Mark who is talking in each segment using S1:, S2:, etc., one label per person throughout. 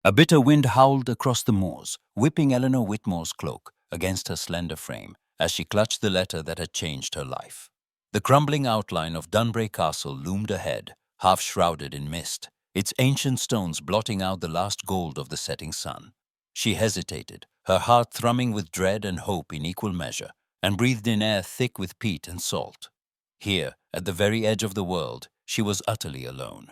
S1: A bitter wind howled across the moors, whipping Eleanor Whitmore's cloak against her slender frame as she clutched the letter that had changed her life. The crumbling outline of Dunbury Castle loomed ahead, half shrouded in mist, its ancient stones blotting out the last gold of the setting sun. She hesitated, her heart thrumming with dread and hope in equal measure, and breathed in air thick with peat and salt. Here, at the very edge of the world, she was utterly alone.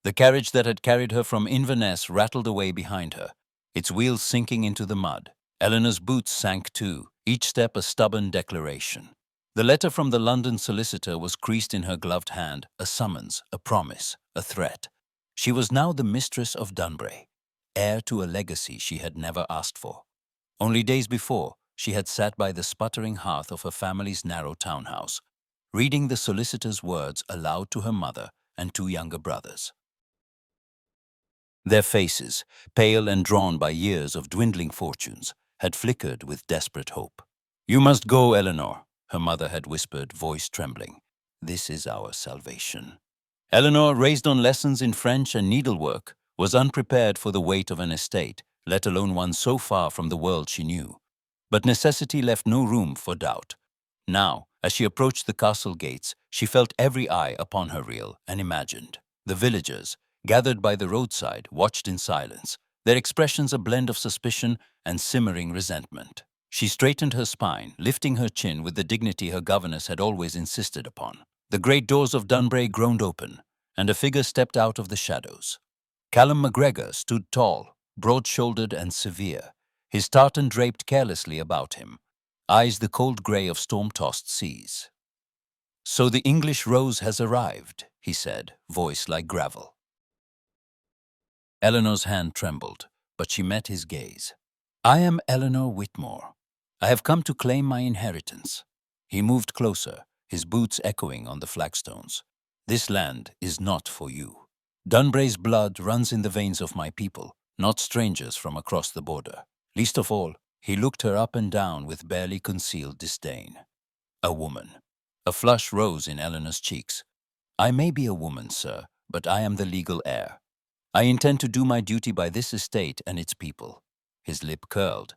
S1: The carriage that had carried her from Inverness rattled away behind her, its wheels sinking into the mud. Eleanor's boots sank too, each step a stubborn declaration. The letter from the London solicitor was creased in her gloved hand, a summons, a promise, a threat. She was now the mistress of Dunbury, heir to a legacy she had never asked for. Only days before, she had sat by the sputtering hearth of her family's narrow townhouse, reading the solicitor's words aloud to her mother and two younger brothers. Their faces, pale and drawn by years of dwindling fortunes, had flickered with desperate hope. "You must go, Eleanor," her mother had whispered, voice trembling. "This is our salvation." Eleanor, raised on lessons in French and needlework, was unprepared for the weight of an estate, let alone one so far from the world she knew. But necessity left no room for doubt. Now, as she approached the castle gates, she felt every eye upon her, real and imagined. The villagers, gathered by the roadside, watched in silence, their expressions a blend of suspicion and simmering resentment. She straightened her spine, lifting her chin with the dignity her governess had always insisted upon. The great doors of Dunbury groaned open, and a figure stepped out of the shadows. Callum MacGregor stood tall, broad-shouldered and severe, his tartan draped carelessly about him, eyes the cold grey of storm-tossed seas. "So the English rose has arrived," he said, voice like gravel. Eleanor's hand trembled, but she met his gaze. "I am Eleanor Whitmore. I have come to claim my inheritance." He moved closer, his boots echoing on the flagstones. "This land is not for you. Dunbury's blood runs in the veins of my people, not strangers from across the border. Least of all," he looked her up and down with barely concealed disdain. "A woman." A flush rose in Eleanor's cheeks. "I may be a woman, sir, but I am the legal heir. I intend to do my duty by this estate and its people." His lip curled.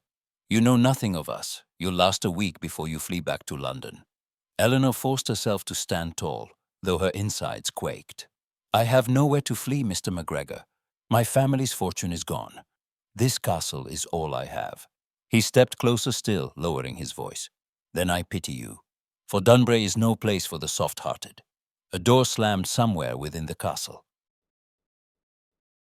S1: "You know nothing of us. You'll last a week before you flee back to London." Eleanor forced herself to stand tall, though her insides quaked. "I have nowhere to flee, Mr. MacGregor. My family's fortune is gone. This castle is all I have." He stepped closer still, lowering his voice. "Then I pity you, for Dunbury is no place for the soft-hearted." A door slammed somewhere within the castle.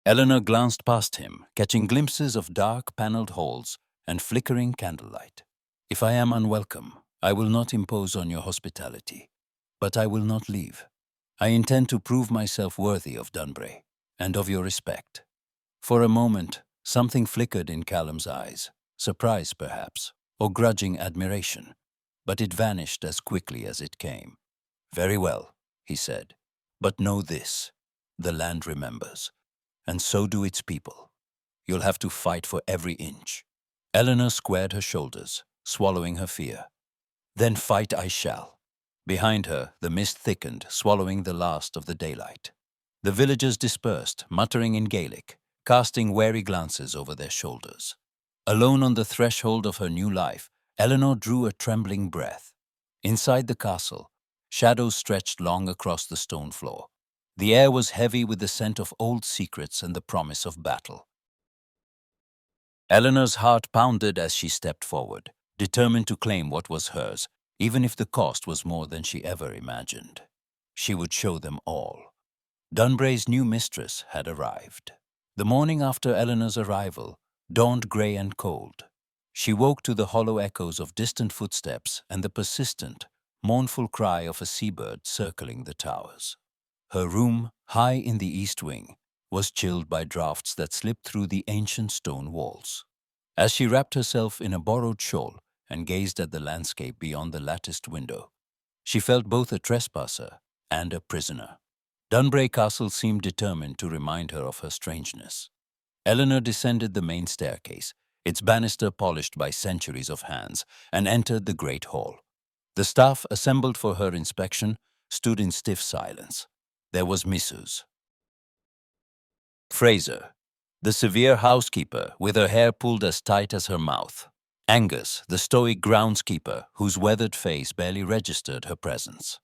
S1: Eleanor glanced past him, catching glimpses of dark paneled halls and flickering candlelight. "If I am unwelcome, I will not impose on your hospitality, but I will not leave. I intend to prove myself worthy of Dunbury and of your respect." For a moment, something flickered in Callum's eyes, surprise perhaps, or grudging admiration, but it vanished as quickly as it came. "Very well," he said, "but know this, the land remembers, and so do its people. You'll have to fight for every inch." Eleanor squared her shoulders, swallowing her fear. "Then fight I shall." Behind her, the mist thickened, swallowing the last of the daylight. The villagers dispersed, muttering in Gaelic, casting wary glances over their shoulders. Alone on the threshold of her new life, Eleanor drew a trembling breath. Inside the castle, shadows stretched long across the stone floor. The air was heavy with the scent of old secrets and the promise of battle. Eleanor's heart pounded as she stepped forward, determined to claim what was hers, even if the cost was more than she ever imagined. She would show them all. Dunbury's new mistress had arrived. The morning after Eleanor's arrival dawned grey and cold. She woke to the hollow echoes of distant footsteps and the persistent, mournful cry of a seabird circling the towers. Her room, high in the east wing, was chilled by draughts that slipped through the ancient stone walls. As she wrapped herself in a borrowed shawl and gazed at the landscape beyond the latticed window, she felt both a trespasser and a prisoner. Dunbury Castle seemed determined to remind her of her strangeness. Eleanor descended the main staircase, its banister polished by centuries of hands, and entered the great hall. The staff, assembled for her inspection, stood in stiff silence. There was Mrs. Fraser, The severe housekeeper, with her hair pulled as tight as her mouth. Angus, the stoic groundskeeper, whose weathered face barely registered her presence.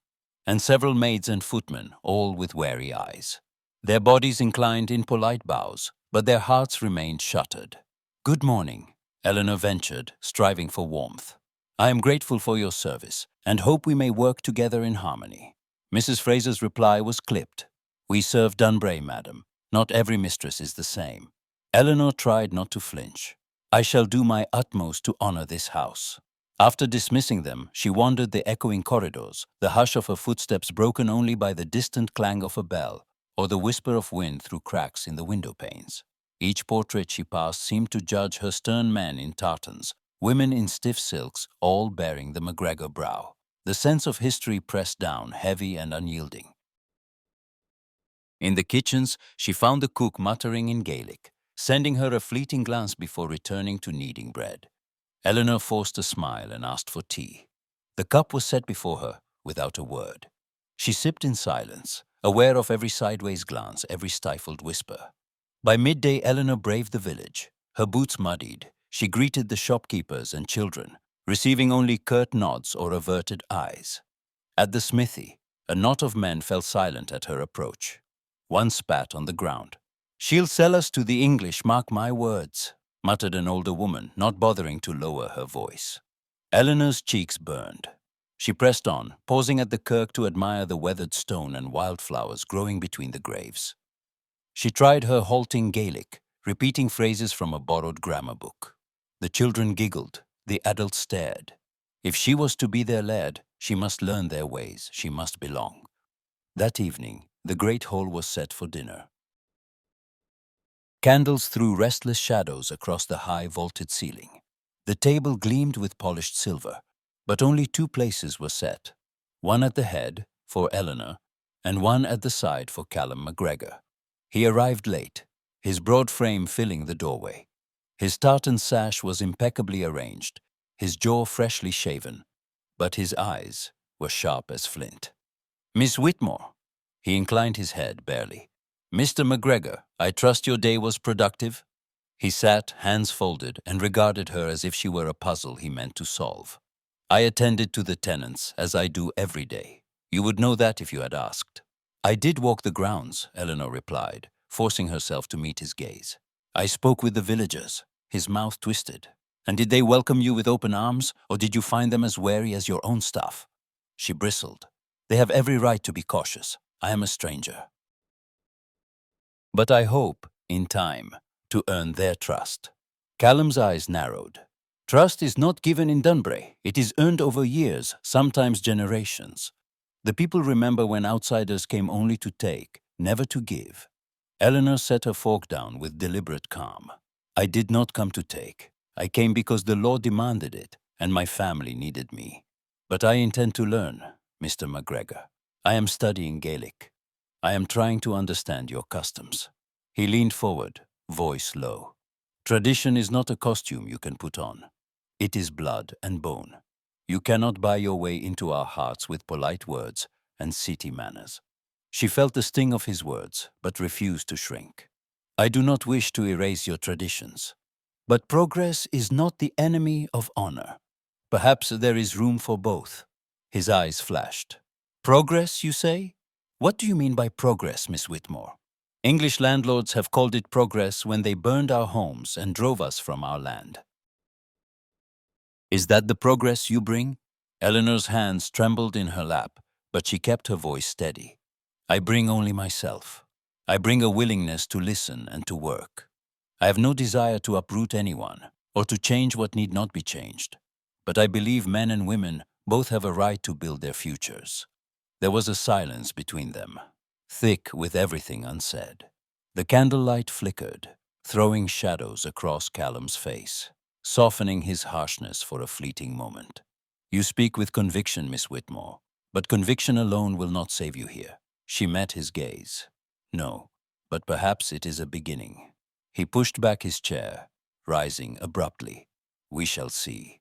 S1: And several maids and footmen, all with wary eyes. Their bodies inclined in polite bows, but their hearts remained shuttered. "Good morning," Eleanor ventured, striving for warmth. "I am grateful for your service, and hope we may work together in harmony." Mrs. Fraser's reply was clipped. "We serve Dunbray, madam. Not every mistress is the same." Eleanor tried not to flinch. "I shall do my utmost to honor this house." After dismissing them, she wandered the echoing corridors, the hush of her footsteps broken only by the distant clang of a bell or the whisper of wind through cracks in the window panes. Each portrait she passed seemed to judge her stern men in tartans, women in stiff silks, all bearing the MacGregor brow. The sense of history pressed down, heavy and unyielding. In the kitchens, she found the cook muttering in Gaelic, sending her a fleeting glance before returning to kneading bread. Eleanor forced a smile and asked for tea. The cup was set before her, without a word. She sipped in silence, aware of every sideways glance, every stifled whisper. By midday, Eleanor braved the village. Her boots muddied, she greeted the shopkeepers and children, receiving only curt nods or averted eyes. At the smithy, a knot of men fell silent at her approach. One spat on the ground. "She'll sell us to the English, mark my words," muttered an older woman, not bothering to lower her voice. Eleanor's cheeks burned. She pressed on, pausing at the kirk to admire the weathered stone and wildflowers growing between the graves. She tried her halting Gaelic, repeating phrases from a borrowed grammar book. The children giggled, the adults stared. If she was to be their laird, she must learn their ways, she must belong. That evening, the great hall was set for dinner. Candles threw restless shadows across the high vaulted ceiling. The table gleamed with polished silver, but only two places were set, one at the head, for Eleanor, and one at the side for Callum MacGregor. He arrived late, his broad frame filling the doorway. His tartan sash was impeccably arranged, his jaw freshly shaven, but his eyes were sharp as flint. "Miss Whitmore." He inclined his head barely. "Mr. MacGregor, I trust your day was productive?" He sat, hands folded, and regarded her as if she were a puzzle he meant to solve. "I attended to the tenants, as I do every day. You would know that if you had asked." "I did walk the grounds," Eleanor replied, forcing herself to meet his gaze. "I spoke with the villagers." His mouth twisted. "And did they welcome you with open arms, or did you find them as wary as your own staff?" She bristled. "They have every right to be cautious. I am a stranger. But I hope, in time, to earn their trust." Callum's eyes narrowed. "Trust is not given in Dunbray. It is earned over years, sometimes generations. The people remember when outsiders came only to take, never to give." Eleanor set her fork down with deliberate calm. "I did not come to take. I came because the law demanded it, and my family needed me. But I intend to learn, Mr. MacGregor. I am studying Gaelic. I am trying to understand your customs." He leaned forward, voice low. "Tradition is not a costume you can put on. It is blood and bone. You cannot buy your way into our hearts with polite words and city manners." She felt the sting of his words, but refused to shrink. "I do not wish to erase your traditions. But progress is not the enemy of honor. Perhaps there is room for both." His eyes flashed. "Progress, you say? What do you mean by progress, Miss Whitmore?" "English landlords have called it progress when they burned our homes and drove us from our land. Is that the progress you bring?" Eleanor's hands trembled in her lap, but she kept her voice steady. "I bring only myself. I bring a willingness to listen and to work. I have no desire to uproot anyone or to change what need not be changed. But I believe men and women both have a right to build their futures." There was a silence between them, thick with everything unsaid. The candlelight flickered, throwing shadows across Callum's face, softening his harshness for a fleeting moment. "You speak with conviction, Miss Whitmore, but conviction alone will not save you here." She met his gaze. "No, but perhaps it is a beginning." He pushed back his chair, rising abruptly. "We shall see."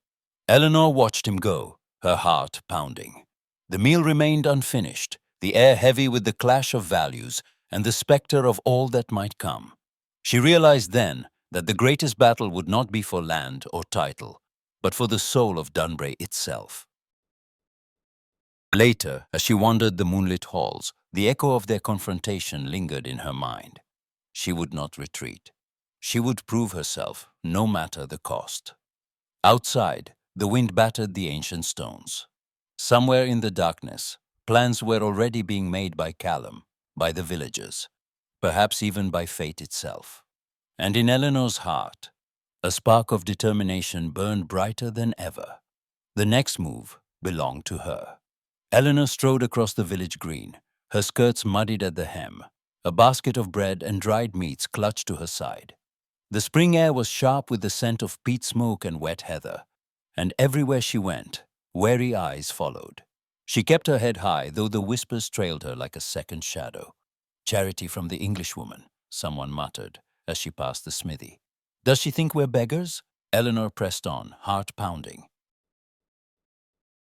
S1: Eleanor watched him go, her heart pounding. The meal remained unfinished, the air heavy with the clash of values and the specter of all that might come. She realized then that the greatest battle would not be for land or title, but for the soul of Dunbury itself. Later, as she wandered the moonlit halls, the echo of their confrontation lingered in her mind. She would not retreat. She would prove herself, no matter the cost. Outside, the wind battered the ancient stones. Somewhere in the darkness, plans were already being made by Callum, by the villagers, perhaps even by fate itself. And in Eleanor's heart, a spark of determination burned brighter than ever. The next move belonged to her. Eleanor strode across the village green, her skirts muddied at the hem, a basket of bread and dried meats clutched to her side. The spring air was sharp with the scent of peat smoke and wet heather, and everywhere she went, wary eyes followed. She kept her head high, though the whispers trailed her like a second shadow. "Charity from the Englishwoman," someone muttered as she passed the smithy. "Does she think we're beggars?" Eleanor pressed on, heart pounding.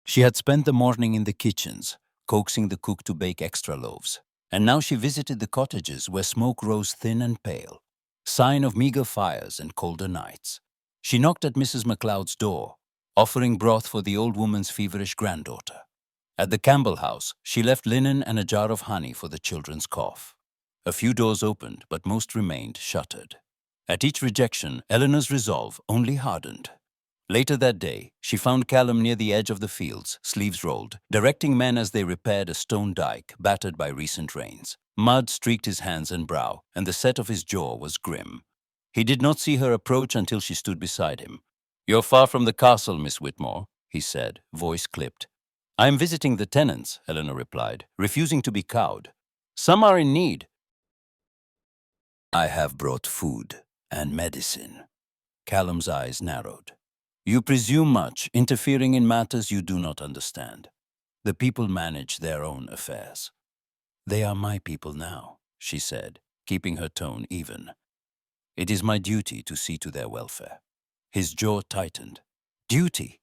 S1: She had spent the morning in the kitchens, coaxing the cook to bake extra loaves, and now she visited the cottages where smoke rose thin and pale, sign of meager fires and colder nights. She knocked at Mrs. MacLeod's door, offering broth for the old woman's feverish granddaughter. At the Campbell house, she left linen and a jar of honey for the children's cough. A few doors opened, but most remained shuttered. At each rejection, Eleanor's resolve only hardened. Later that day, she found Callum near the edge of the fields, sleeves rolled, directing men as they repaired a stone dike battered by recent rains. Mud streaked his hands and brow, and the set of his jaw was grim. He did not see her approach until she stood beside him. "You're far from the castle, Miss Whitmore," he said, voice clipped. "I am visiting the tenants," Eleanor replied, refusing to be cowed. "Some are in need." "I have brought food and medicine." Callum's eyes narrowed. "You presume much, interfering in matters you do not understand. The people manage their own affairs." "They are my people now," she said, keeping her tone even. "It is my duty to see to their welfare." His jaw tightened. "Duty?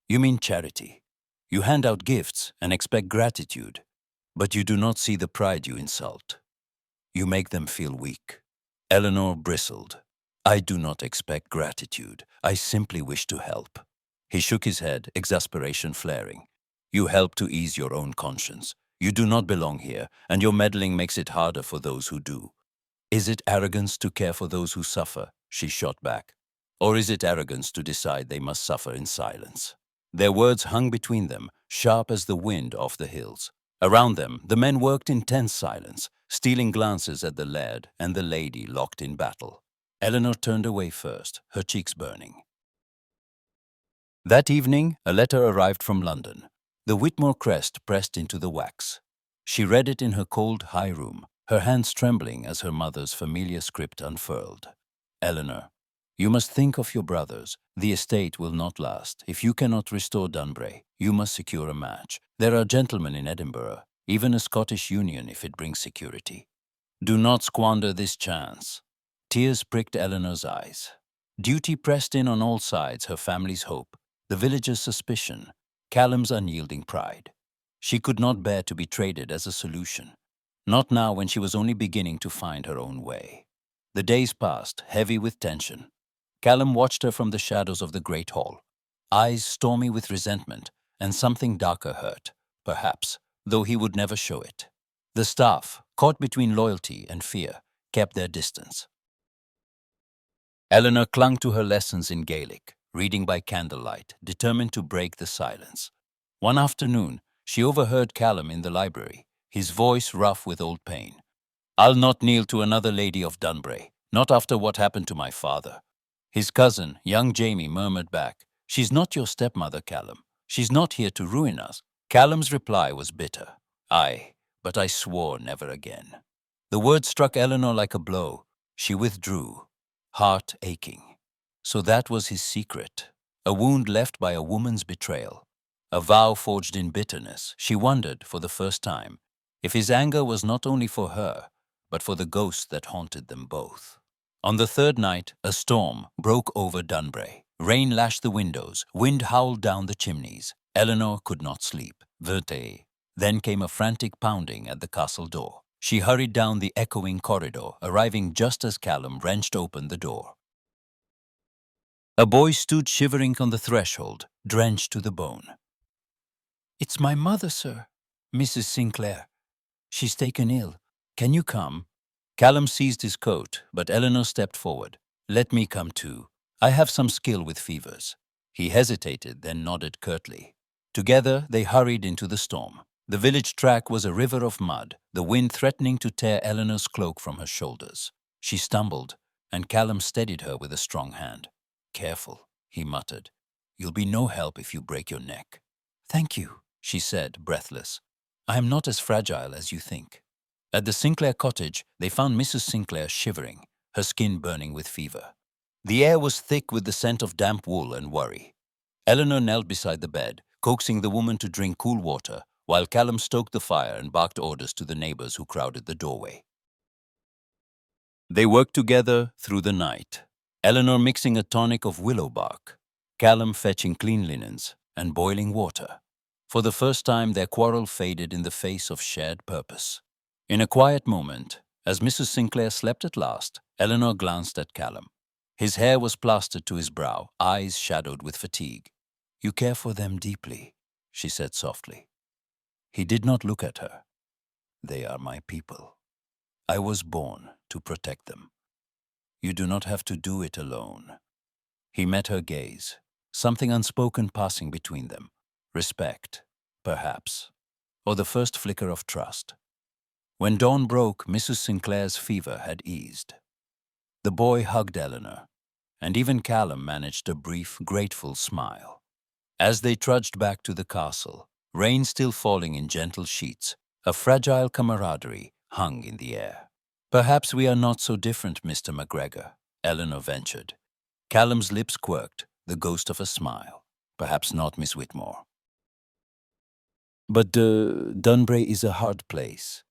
S1: You mean charity. You hand out gifts and expect gratitude, but you do not see the pride you insult. You make them feel weak." Eleanor bristled. "I do not expect gratitude. I simply wish to help." He shook his head, exasperation flaring. "You help to ease your own conscience. You do not belong here, and your meddling makes it harder for those who do." "Is it arrogance to care for those who suffer?" she shot back. "Or is it arrogance to decide they must suffer in silence?" Their words hung between them, sharp as the wind off the hills. Around them, the men worked in tense silence, stealing glances at the laird and the lady locked in battle. Eleanor turned away first, her cheeks burning. That evening, a letter arrived from London. The Whitmore crest pressed into the wax. She read it in her cold, high room, her hands trembling as her mother's familiar script unfurled. "Eleanor, you must think of your brothers. The estate will not last. If you cannot restore Dunbury, you must secure a match. There are gentlemen in Edinburgh, even a Scottish union if it brings security. Do not squander this chance." Tears pricked Eleanor's eyes. Duty pressed in on all sides, her family's hope, the villagers' suspicion, Callum's unyielding pride. She could not bear to be traded as a solution. Not now when she was only beginning to find her own way. The days passed, heavy with tension. Callum watched her from the shadows of the great hall, eyes stormy with resentment, and something darker hurt, perhaps, though he would never show it. The staff, caught between loyalty and fear, kept their distance. Eleanor clung to her lessons in Gaelic, reading by candlelight, determined to break the silence. One afternoon, she overheard Callum in the library, his voice rough with old pain. "I'll not kneel to another lady of Dunbury, not after what happened to my father." His cousin, young Jamie, murmured back, "She's not your stepmother, Callum. She's not here to ruin us." Callum's reply was bitter. "Aye, but I swore never again." The word struck Eleanor like a blow. She withdrew, heart aching. So that was his secret, a wound left by a woman's betrayal, a vow forged in bitterness. She wondered, for the first time, if his anger was not only for her, but for the ghost that haunted them both. On the third night, a storm broke over Dunbury. Rain lashed the windows, wind howled down the chimneys. Eleanor could not sleep. Verte. Then came a frantic pounding at the castle door. She hurried down the echoing corridor, arriving just as Callum wrenched open the door. A boy stood shivering on the threshold, drenched to the bone. "It's my mother, sir. Mrs. Sinclair. She's taken ill. Can you come?" Callum seized his coat, but Eleanor stepped forward. "Let me come too. I have some skill with fevers." He hesitated, then nodded curtly. Together, they hurried into the storm. The village track was a river of mud, the wind threatening to tear Eleanor's cloak from her shoulders. She stumbled, and Callum steadied her with a strong hand. "Careful," he muttered. "You'll be no help if you break your neck." "Thank you," she said, breathless. "I am not as fragile as you think." At the Sinclair cottage, they found Mrs. Sinclair shivering, her skin burning with fever. The air was thick with the scent of damp wool and worry. Eleanor knelt beside the bed, coaxing the woman to drink cool water, while Callum stoked the fire and barked orders to the neighbors who crowded the doorway. They worked together through the night, Eleanor mixing a tonic of willow bark, Callum fetching clean linens and boiling water. For the first time, their quarrel faded in the face of shared purpose. In a quiet moment, as Mrs. Sinclair slept at last, Eleanor glanced at Callum. His hair was plastered to his brow, eyes shadowed with fatigue. "You care for them deeply," she said softly. He did not look at her. "They are my people. I was born to protect them. You do not have to do it alone." He met her gaze, something unspoken passing between them. Respect, perhaps, or the first flicker of trust. When dawn broke, Mrs. Sinclair's fever had eased. The boy hugged Eleanor, and even Callum managed a brief, grateful smile. As they trudged back to the castle, rain still falling in gentle sheets, a fragile camaraderie hung in the air. "Perhaps we are not so different, Mr. McGregor," Eleanor ventured. Callum's lips quirked, the ghost of a smile. "Perhaps not, Miss Whitmore. But Dunbury is a hard place.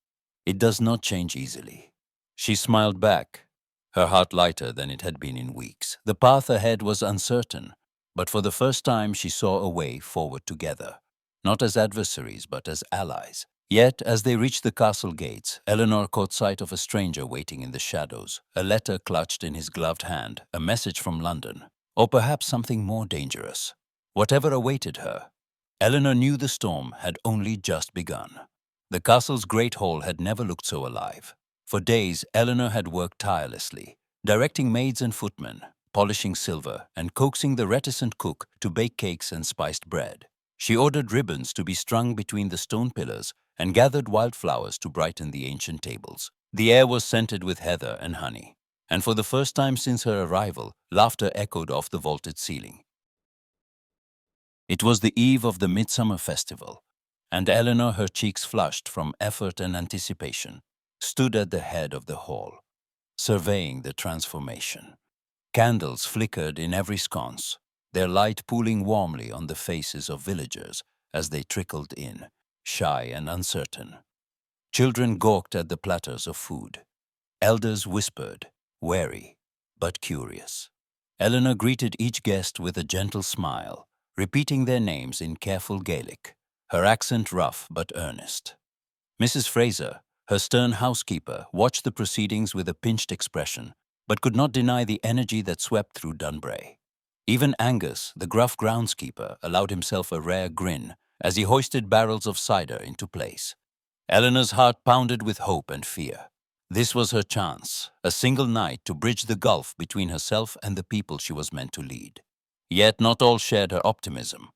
S1: It does not change easily." She smiled back, her heart lighter than it had been in weeks. The path ahead was uncertain, but for the first time she saw a way forward together, not as adversaries but as allies. Yet, as they reached the castle gates, Eleanor caught sight of a stranger waiting in the shadows, a letter clutched in his gloved hand, a message from London, or perhaps something more dangerous. Whatever awaited her, Eleanor knew the storm had only just begun. The castle's great hall had never looked so alive. For days, Eleanor had worked tirelessly, directing maids and footmen, polishing silver, and coaxing the reticent cook to bake cakes and spiced bread. She ordered ribbons to be strung between the stone pillars and gathered wildflowers to brighten the ancient tables. The air was scented with heather and honey, and for the first time since her arrival, laughter echoed off the vaulted ceiling. It was the eve of the Midsummer Festival, and Eleanor, her cheeks flushed from effort and anticipation, stood at the head of the hall, surveying the transformation. Candles flickered in every sconce, their light pooling warmly on the faces of villagers as they trickled in, shy and uncertain. Children gawked at the platters of food. Elders whispered, wary but curious. Eleanor greeted each guest with a gentle smile, repeating their names in careful Gaelic, her accent rough but earnest. Mrs. Fraser, her stern housekeeper, watched the proceedings with a pinched expression, but could not deny the energy that swept through Dunbury. Even Angus, the gruff groundskeeper, allowed himself a rare grin as he hoisted barrels of cider into place. Eleanor's heart pounded with hope and fear. This was her chance, a single night to bridge the gulf between herself and the people she was meant to lead. Yet not all shared her optimism.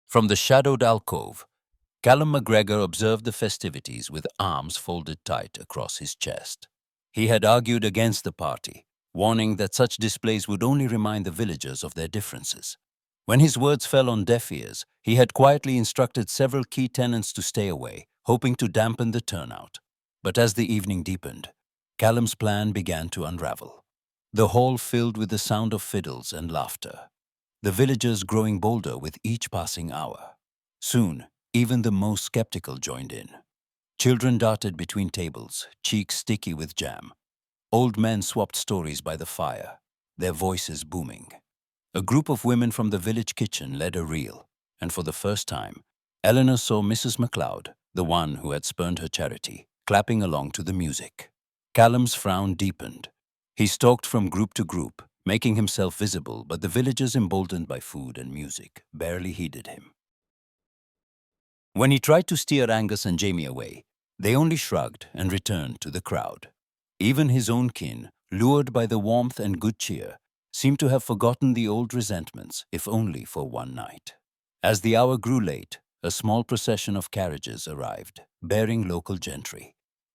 S1: From the shadowed alcove, Callum McGregor observed the festivities with arms folded tight across his chest. He had argued against the party, warning that such displays would only remind the villagers of their differences. When his words fell on deaf ears, he had quietly instructed several key tenants to stay away, hoping to dampen the turnout. But as the evening deepened, Callum's plan began to unravel. The hall filled with the sound of fiddles and laughter, the villagers growing bolder with each passing hour. Soon, even the most skeptical joined in. Children darted between tables, cheeks sticky with jam. Old men swapped stories by the fire, their voices booming. A group of women from the village kitchen led a reel, and for the first time, Eleanor saw Mrs. MacLeod, the one who had spurned her charity, clapping along to the music. Callum's frown deepened. He stalked from group to group, making himself visible, but the villagers, emboldened by food and music, barely heeded him. When he tried to steer Angus and Jamie away, they only shrugged and returned to the crowd. Even his own kin, lured by the warmth and good cheer, seemed to have forgotten the old resentments, if only for one night. As the hour grew late, a small procession of carriages arrived, bearing local gentry.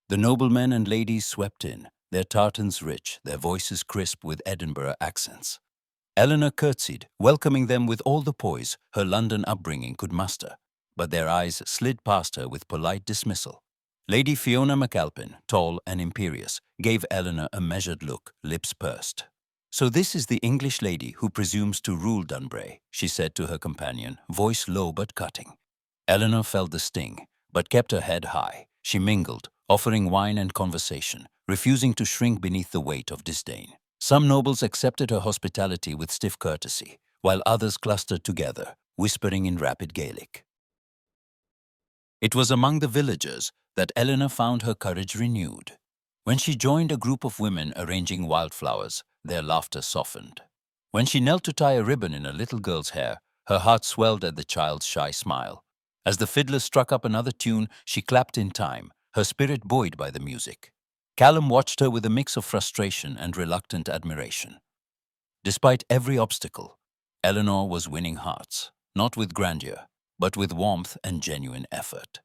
S1: The noblemen and ladies swept in, their tartans rich, their voices crisp with Edinburgh accents. Eleanor curtsied, welcoming them with all the poise her London upbringing could muster, but their eyes slid past her with polite dismissal. Lady Fiona McAlpin, tall and imperious, gave Eleanor a measured look, lips pursed. "So this is the English lady who presumes to rule Dunbray," she said to her companion, voice low but cutting. Eleanor felt the sting, but kept her head high. She mingled, offering wine and conversation, refusing to shrink beneath the weight of disdain. Some nobles accepted her hospitality with stiff courtesy, while others clustered together, whispering in rapid Gaelic. It was among the villagers that Eleanor found her courage renewed. When she joined a group of women arranging wildflowers, their laughter softened. When she knelt to tie a ribbon in a little girl's hair, her heart swelled at the child's shy smile. As the fiddler struck up another tune, she clapped in time, her spirit buoyed by the music. Callum watched her with a mix of frustration and reluctant admiration. Despite every obstacle, Eleanor was winning hearts, not with grandeur, but with warmth and genuine effort.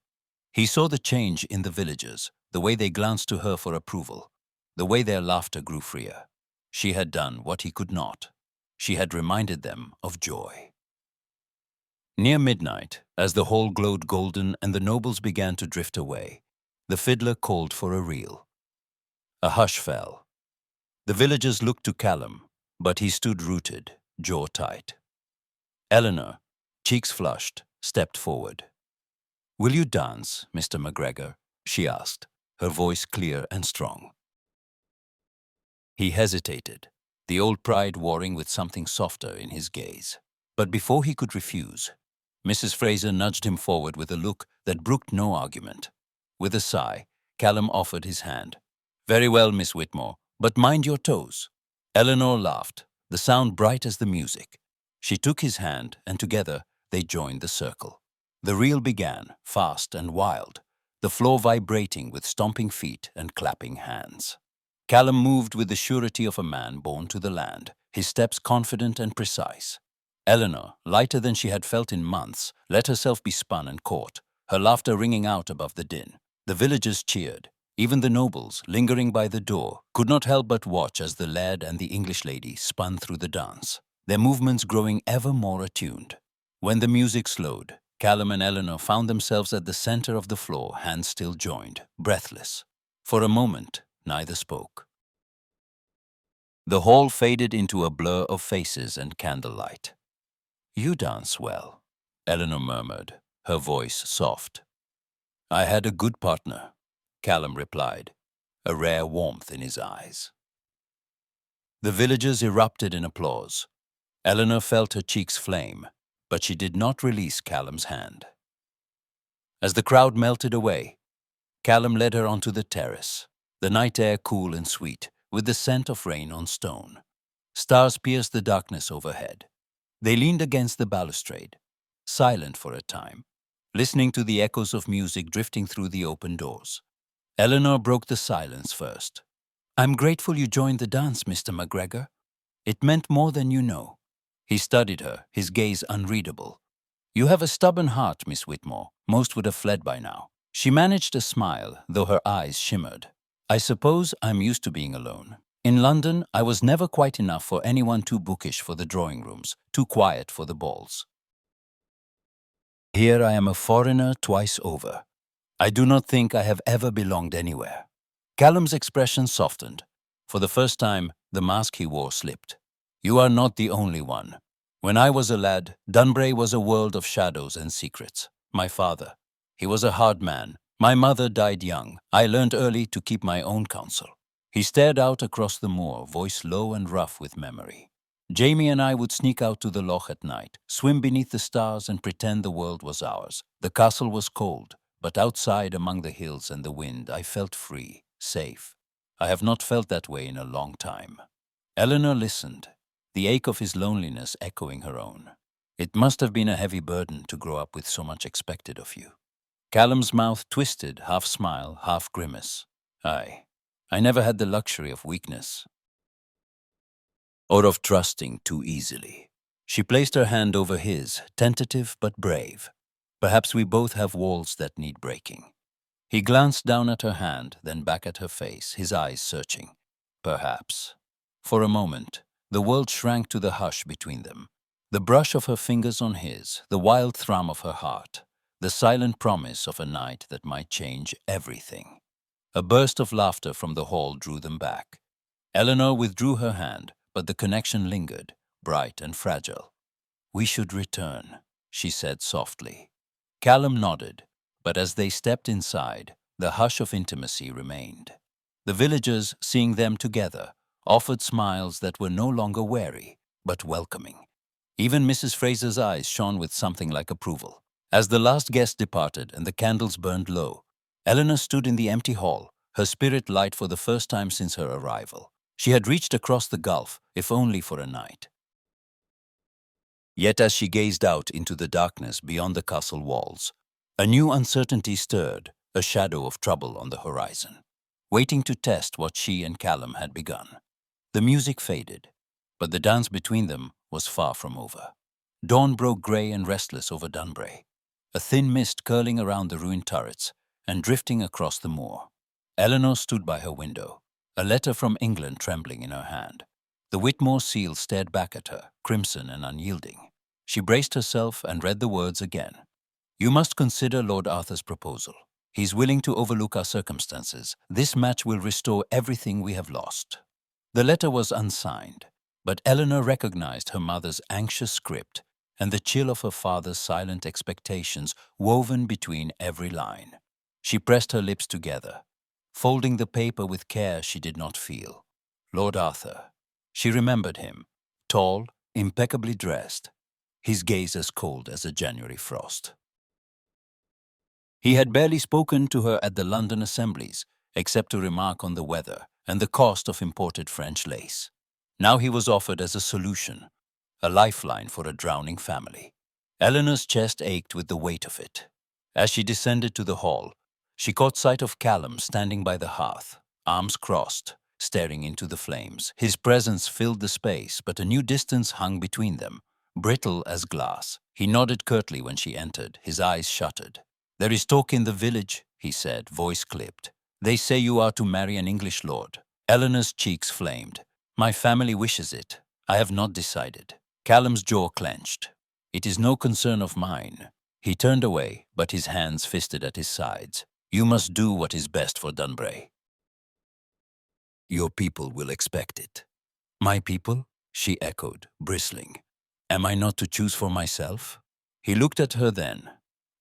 S1: He saw the change in the villagers, the way they glanced to her for approval, the way their laughter grew freer. She had done what he could not. She had reminded them of joy. Near midnight, as the hall glowed golden and the nobles began to drift away, the fiddler called for a reel. A hush fell. The villagers looked to Callum, but he stood rooted, jaw tight. Eleanor, cheeks flushed, stepped forward. "Will you dance, Mr. McGregor?" she asked, her voice clear and strong. He hesitated, the old pride warring with something softer in his gaze. But before he could refuse, Mrs. Fraser nudged him forward with a look that brooked no argument. With a sigh, Callum offered his hand. "Very well, Miss Whitmore, but mind your toes." Eleanor laughed, the sound bright as the music. She took his hand, and together they joined the circle. The reel began, fast and wild, the floor vibrating with stomping feet and clapping hands. Callum moved with the surety of a man born to the land, his steps confident and precise. Eleanor, lighter than she had felt in months, let herself be spun and caught, her laughter ringing out above the din. The villagers cheered. Even the nobles, lingering by the door, could not help but watch as the laird and the English lady spun through the dance, their movements growing ever more attuned. When the music slowed, Callum and Eleanor found themselves at the center of the floor, hands still joined, breathless. For a moment, neither spoke. The hall faded into a blur of faces and candlelight. "You dance well," Eleanor murmured, her voice soft. "I had a good partner," Callum replied, a rare warmth in his eyes. The villagers erupted in applause. Eleanor felt her cheeks flame, but she did not release Callum's hand. As the crowd melted away, Callum led her onto the terrace, the night air cool and sweet, with the scent of rain on stone. Stars pierced the darkness overhead. They leaned against the balustrade, silent for a time, listening to the echoes of music drifting through the open doors. Eleanor broke the silence first. "I'm grateful you joined the dance, Mr. McGregor. It meant more than you know." He studied her, his gaze unreadable. "You have a stubborn heart, Miss Whitmore. Most would have fled by now." She managed a smile, though her eyes shimmered. "I suppose I'm used to being alone. In London, I was never quite enough for anyone, too bookish for the drawing rooms, too quiet for the balls. Here I am a foreigner twice over. I do not think I have ever belonged anywhere." Callum's expression softened. For the first time, the mask he wore slipped. "You are not the only one. When I was a lad, Dunbray was a world of shadows and secrets. My father, he was a hard man. My mother died young. I learned early to keep my own counsel." He stared out across the moor, voice low and rough with memory. "Jamie and I would sneak out to the loch at night, swim beneath the stars and pretend the world was ours. The castle was cold, but outside among the hills and the wind, I felt free, safe. I have not felt that way in a long time. Eleanor listened, the ache of his loneliness echoing her own. It must have been a heavy burden to grow up with so much expected of you. Callum's mouth twisted, half smile, half grimace. I never had the luxury of weakness or of trusting too easily. She placed her hand over his, tentative but brave. Perhaps we both have walls that need breaking. He glanced down at her hand, then back at her face, his eyes searching. Perhaps. For a moment, the world shrank to the hush between them. The brush of her fingers on his, the wild thrum of her heart, the silent promise of a night that might change everything. A burst of laughter from the hall drew them back. Eleanor withdrew her hand, but the connection lingered, bright and fragile. "We should return," she said softly. Callum nodded, but as they stepped inside, the hush of intimacy remained. The villagers, seeing them together, offered smiles that were no longer wary, but welcoming. Even Mrs. Fraser's eyes shone with something like approval. As the last guest departed and the candles burned low, Eleanor stood in the empty hall, her spirit light for the first time since her arrival. She had reached across the gulf, if only for a night. Yet as she gazed out into the darkness beyond the castle walls, a new uncertainty stirred, a shadow of trouble on the horizon, waiting to test what she and Callum had begun. The music faded, but the dance between them was far from over. Dawn broke grey and restless over Dunbury, a thin mist curling around the ruined turrets and drifting across the moor. Eleanor stood by her window, a letter from England trembling in her hand. The Whitmore seal stared back at her, crimson and unyielding. She braced herself and read the words again. "You must consider Lord Arthur's proposal. He's willing to overlook our circumstances. This match will restore everything we have lost." The letter was unsigned, but Eleanor recognized her mother's anxious script and the chill of her father's silent expectations woven between every line. She pressed her lips together, folding the paper with care she did not feel. Lord Arthur. She remembered him, tall, impeccably dressed, his gaze as cold as a January frost. He had barely spoken to her at the London assemblies, except to remark on the weather and the cost of imported French lace. Now he was offered as a solution, a lifeline for a drowning family. Eleanor's chest ached with the weight of it. As she descended to the hall, she caught sight of Callum standing by the hearth, arms crossed, staring into the flames. His presence filled the space, but a new distance hung between them, brittle as glass. He nodded curtly when she entered, his eyes shuttered. "There is talk in the village," he said, voice clipped. "They say you are to marry an English lord." Eleanor's cheeks flamed. "My family wishes it. I have not decided." Callum's jaw clenched. "It is no concern of mine." He turned away, but his hands fisted at his sides. "You must do what is best for Dunbury. Your people will expect it." "My people?" she echoed, bristling. "Am I not to choose for myself?" He looked at her then,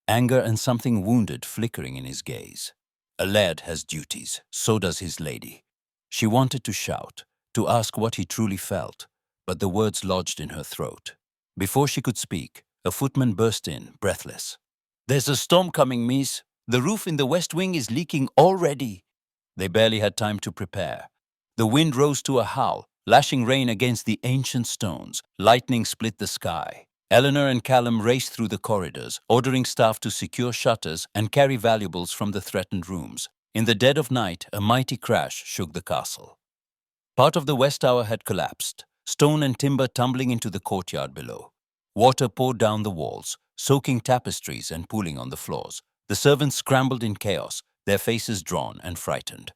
S1: anger and something wounded flickering in his gaze. "A laird has duties, so does his lady." She wanted to shout, to ask what he truly felt, but the words lodged in her throat. Before she could speak, a footman burst in, breathless. "There's a storm coming, miss. The roof in the west wing is leaking already." They barely had time to prepare. The wind rose to a howl, lashing rain against the ancient stones. Lightning split the sky. Eleanor and Callum raced through the corridors, ordering staff to secure shutters and carry valuables from the threatened rooms. In the dead of night, a mighty crash shook the castle. Part of the west tower had collapsed, stone and timber tumbling into the courtyard below. Water poured down the walls, soaking tapestries and pooling on the floors. The servants scrambled in chaos, their faces drawn and frightened.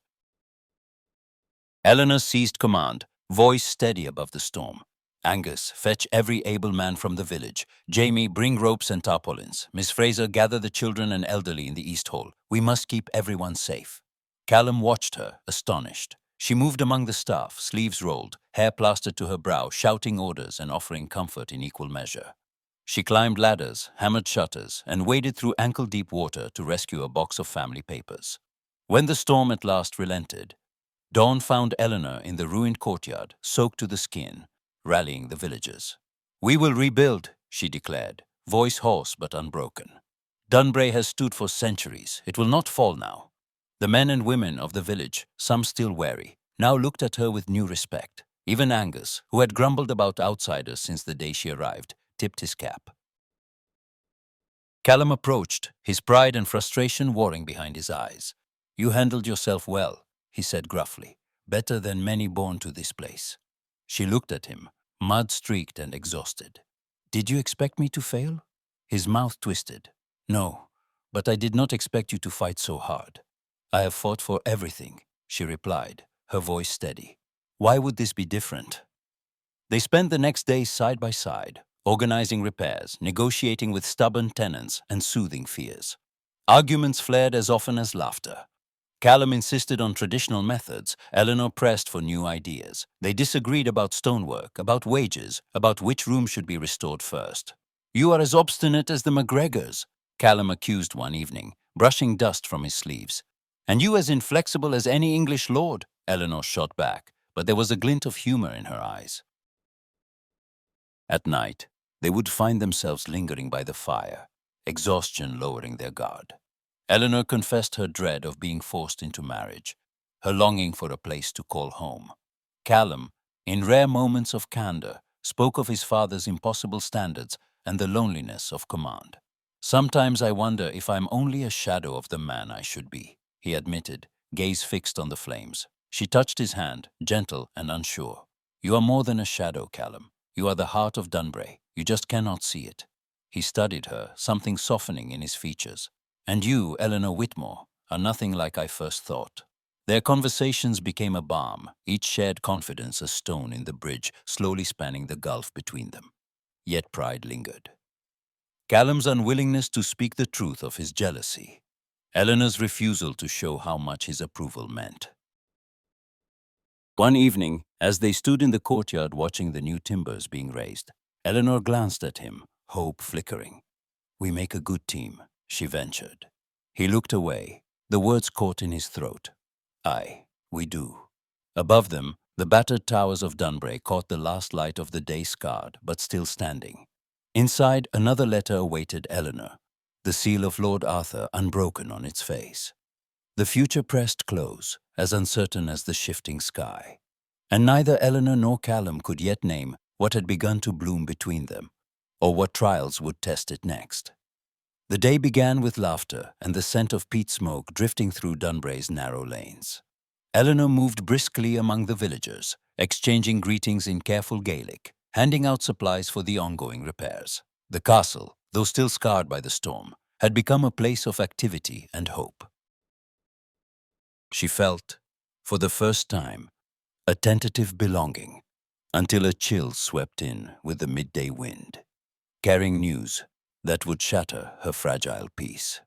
S1: Eleanor seized command, voice steady above the storm. "Angus, fetch every able man from the village. Jamie, bring ropes and tarpaulins. Miss Fraser, gather the children and elderly in the east hall. We must keep everyone safe." Callum watched her, astonished. She moved among the staff, sleeves rolled, hair plastered to her brow, shouting orders and offering comfort in equal measure. She climbed ladders, hammered shutters, and waded through ankle-deep water to rescue a box of family papers. When the storm at last relented, dawn found Eleanor in the ruined courtyard, soaked to the skin, rallying the villagers. "We will rebuild," she declared, voice hoarse but unbroken. Dunbray has stood for centuries. It will not fall now. The men and women of the village, some still wary, now looked at her with new respect. Even Angus, who had grumbled about outsiders since the day she arrived, tipped his cap. Callum approached, his pride and frustration warring behind his eyes. "You handled yourself well," he said gruffly, "better than many born to this place." She looked at him, mud-streaked and exhausted. "Did you expect me to fail?" His mouth twisted. "No, but I did not expect you to fight so hard." "I have fought for everything," she replied, her voice steady. "Why would this be different?" They spent the next day side by side, organizing repairs, negotiating with stubborn tenants, and soothing fears. Arguments flared as often as laughter. Callum insisted on traditional methods, Eleanor pressed for new ideas. They disagreed about stonework, about wages, about which room should be restored first. "You are as obstinate as the McGregors," Callum accused one evening, brushing dust from his sleeves. "And you as inflexible as any English lord," Eleanor shot back, but there was a glint of humor in her eyes. At night, they would find themselves lingering by the fire, exhaustion lowering their guard. Eleanor confessed her dread of being forced into marriage, her longing for a place to call home. Callum, in rare moments of candor, spoke of his father's impossible standards and the loneliness of command. "Sometimes I wonder if I'm only a shadow of the man I should be," he admitted, gaze fixed on the flames. She touched his hand, gentle and unsure. "You are more than a shadow, Callum. You are the heart of Dunbray. You just cannot see it." He studied her, something softening in his features. "And you, Eleanor Whitmore, are nothing like I first thought." Their conversations became a balm, each shared confidence a stone in the bridge slowly spanning the gulf between them. Yet pride lingered. Callum's unwillingness to speak the truth of his jealousy. Eleanor's refusal to show how much his approval meant. One evening, as they stood in the courtyard watching the new timbers being raised, Eleanor glanced at him, hope flickering. "We make a good team," she ventured. He looked away, the words caught in his throat. "Aye, we do." Above them, the battered towers of Dunbray caught the last light of the day, scarred but still standing. Inside, another letter awaited Eleanor, the seal of Lord Arthur unbroken on its face. The future pressed close, as uncertain as the shifting sky. And neither Eleanor nor Callum could yet name what had begun to bloom between them, or what trials would test it next. The day began with laughter and the scent of peat smoke drifting through Dunbray's narrow lanes. Eleanor moved briskly among the villagers, exchanging greetings in careful Gaelic, handing out supplies for the ongoing repairs. The castle, though still scarred by the storm, had become a place of activity and hope. She felt, for the first time, a tentative belonging, until a chill swept in with the midday wind, carrying news that would shatter her fragile peace.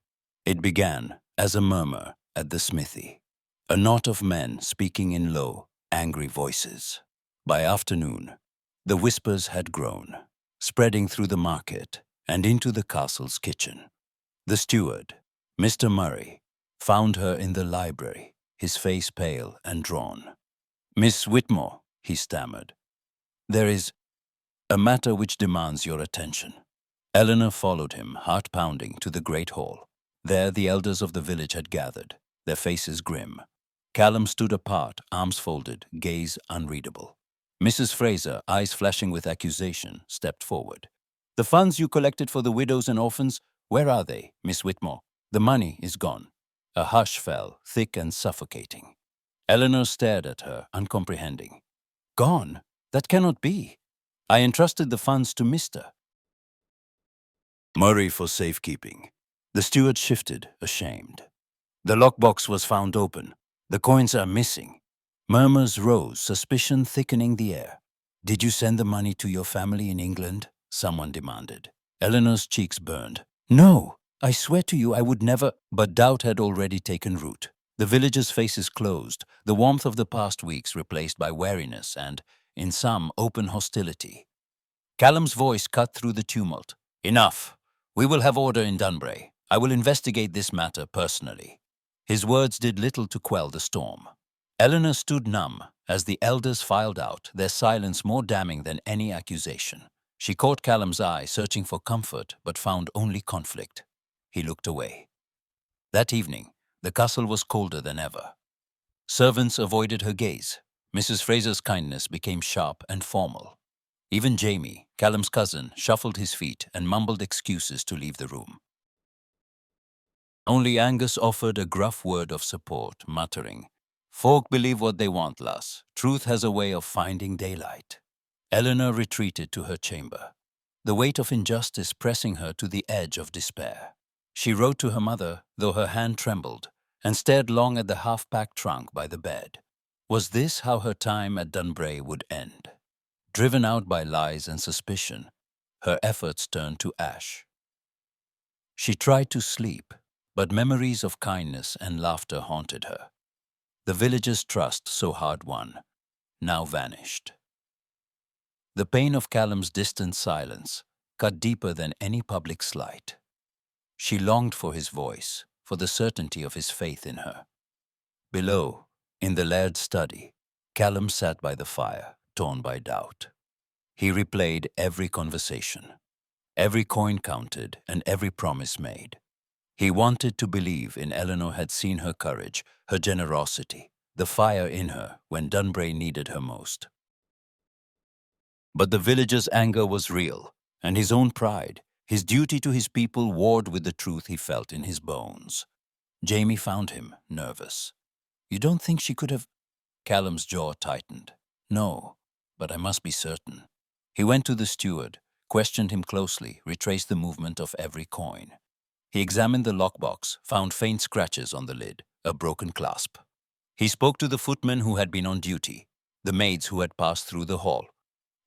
S1: It began as a murmur at the smithy, a knot of men speaking in low, angry voices. By afternoon, the whispers had grown, spreading through the market and into the castle's kitchen. The steward, Mr. Murray, found her in the library, his face pale and drawn. "Miss Whitmore," he stammered, "there is a matter which demands your attention." Eleanor followed him, heart pounding, to the great hall. There the elders of the village had gathered, their faces grim. Callum stood apart, arms folded, gaze unreadable. Mrs. Fraser, eyes flashing with accusation, stepped forward. "The funds you collected for the widows and orphans, where are they, Miss Whitmore? The money is gone." A hush fell, thick and suffocating. Eleanor stared at her, uncomprehending. "Gone? That cannot be. I entrusted the funds to Mr. Murray for safekeeping." The steward shifted, ashamed. "The lockbox was found open. The coins are missing." Murmurs rose, suspicion thickening the air. "Did you send the money to your family in England?" someone demanded. Eleanor's cheeks burned. "No, I swear to you I would never—" But doubt had already taken root. The villagers' faces closed, the warmth of the past weeks replaced by wariness and, in some, open hostility. Callum's voice cut through the tumult. "Enough. We will have order in Dunbray. I will investigate this matter personally." His words did little to quell the storm. Eleanor stood numb as the elders filed out, their silence more damning than any accusation. She caught Callum's eye, searching for comfort, but found only conflict. He looked away. That evening, the castle was colder than ever. Servants avoided her gaze. Mrs. Fraser's kindness became sharp and formal. Even Jamie, Callum's cousin, shuffled his feet and mumbled excuses to leave the room. Only Angus offered a gruff word of support, muttering, "Folk believe what they want, lass. Truth has a way of finding daylight." Eleanor retreated to her chamber, the weight of injustice pressing her to the edge of despair. She wrote to her mother, though her hand trembled, and stared long at the half-packed trunk by the bed. Was this how her time at Dunbray would end? Driven out by lies and suspicion, her efforts turned to ash. She tried to sleep, but memories of kindness and laughter haunted her. The villagers' trust, so hard won, now vanished. The pain of Callum's distant silence cut deeper than any public slight. She longed for his voice, for the certainty of his faith in her. Below, in the laird's study, Callum sat by the fire, torn by doubt. He replayed every conversation, every coin counted, and every promise made. He wanted to believe in Eleanor had seen her courage, her generosity, the fire in her when Dunbray needed her most. But the villagers' anger was real, and his own pride, his duty to his people warred with the truth he felt in his bones. Jamie found him nervous. "You don't think she could have—" Callum's jaw tightened. "No, but I must be certain." He went to the steward, questioned him closely, retraced the movement of every coin. He examined the lockbox, found faint scratches on the lid, a broken clasp. He spoke to the footmen who had been on duty, the maids who had passed through the hall.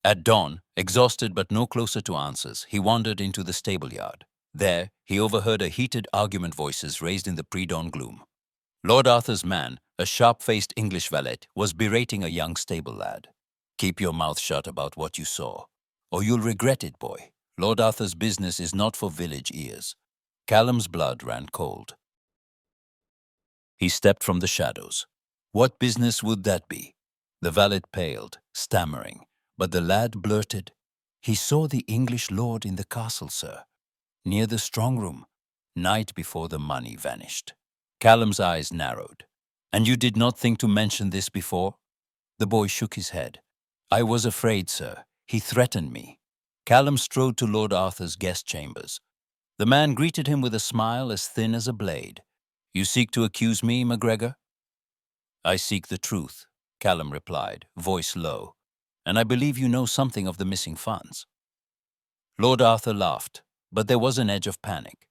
S1: At dawn, exhausted but no closer to answers, he wandered into the stable yard. There, he overheard a heated argument voices raised in the pre-dawn gloom. Lord Arthur's man, a sharp-faced English valet, was berating a young stable lad. "Keep your mouth shut about what you saw, or you'll regret it, boy. Lord Arthur's business is not for village ears." Callum's blood ran cold. He stepped from the shadows. What business would that be? The valet paled, stammering, but the lad blurted, "He saw the English lord in the castle, sir, near the strong room, night before the money vanished." Callum's eyes narrowed. "And you did not think to mention this before?" The boy shook his head. "I was afraid, sir. He threatened me." Callum strode to Lord Arthur's guest chambers. The man greeted him with a smile as thin as a blade. "You seek to accuse me, MacGregor?" "I seek the truth," Callum replied, voice low. "And I believe you know something of the missing funds." Lord Arthur laughed, but there was an edge of panic.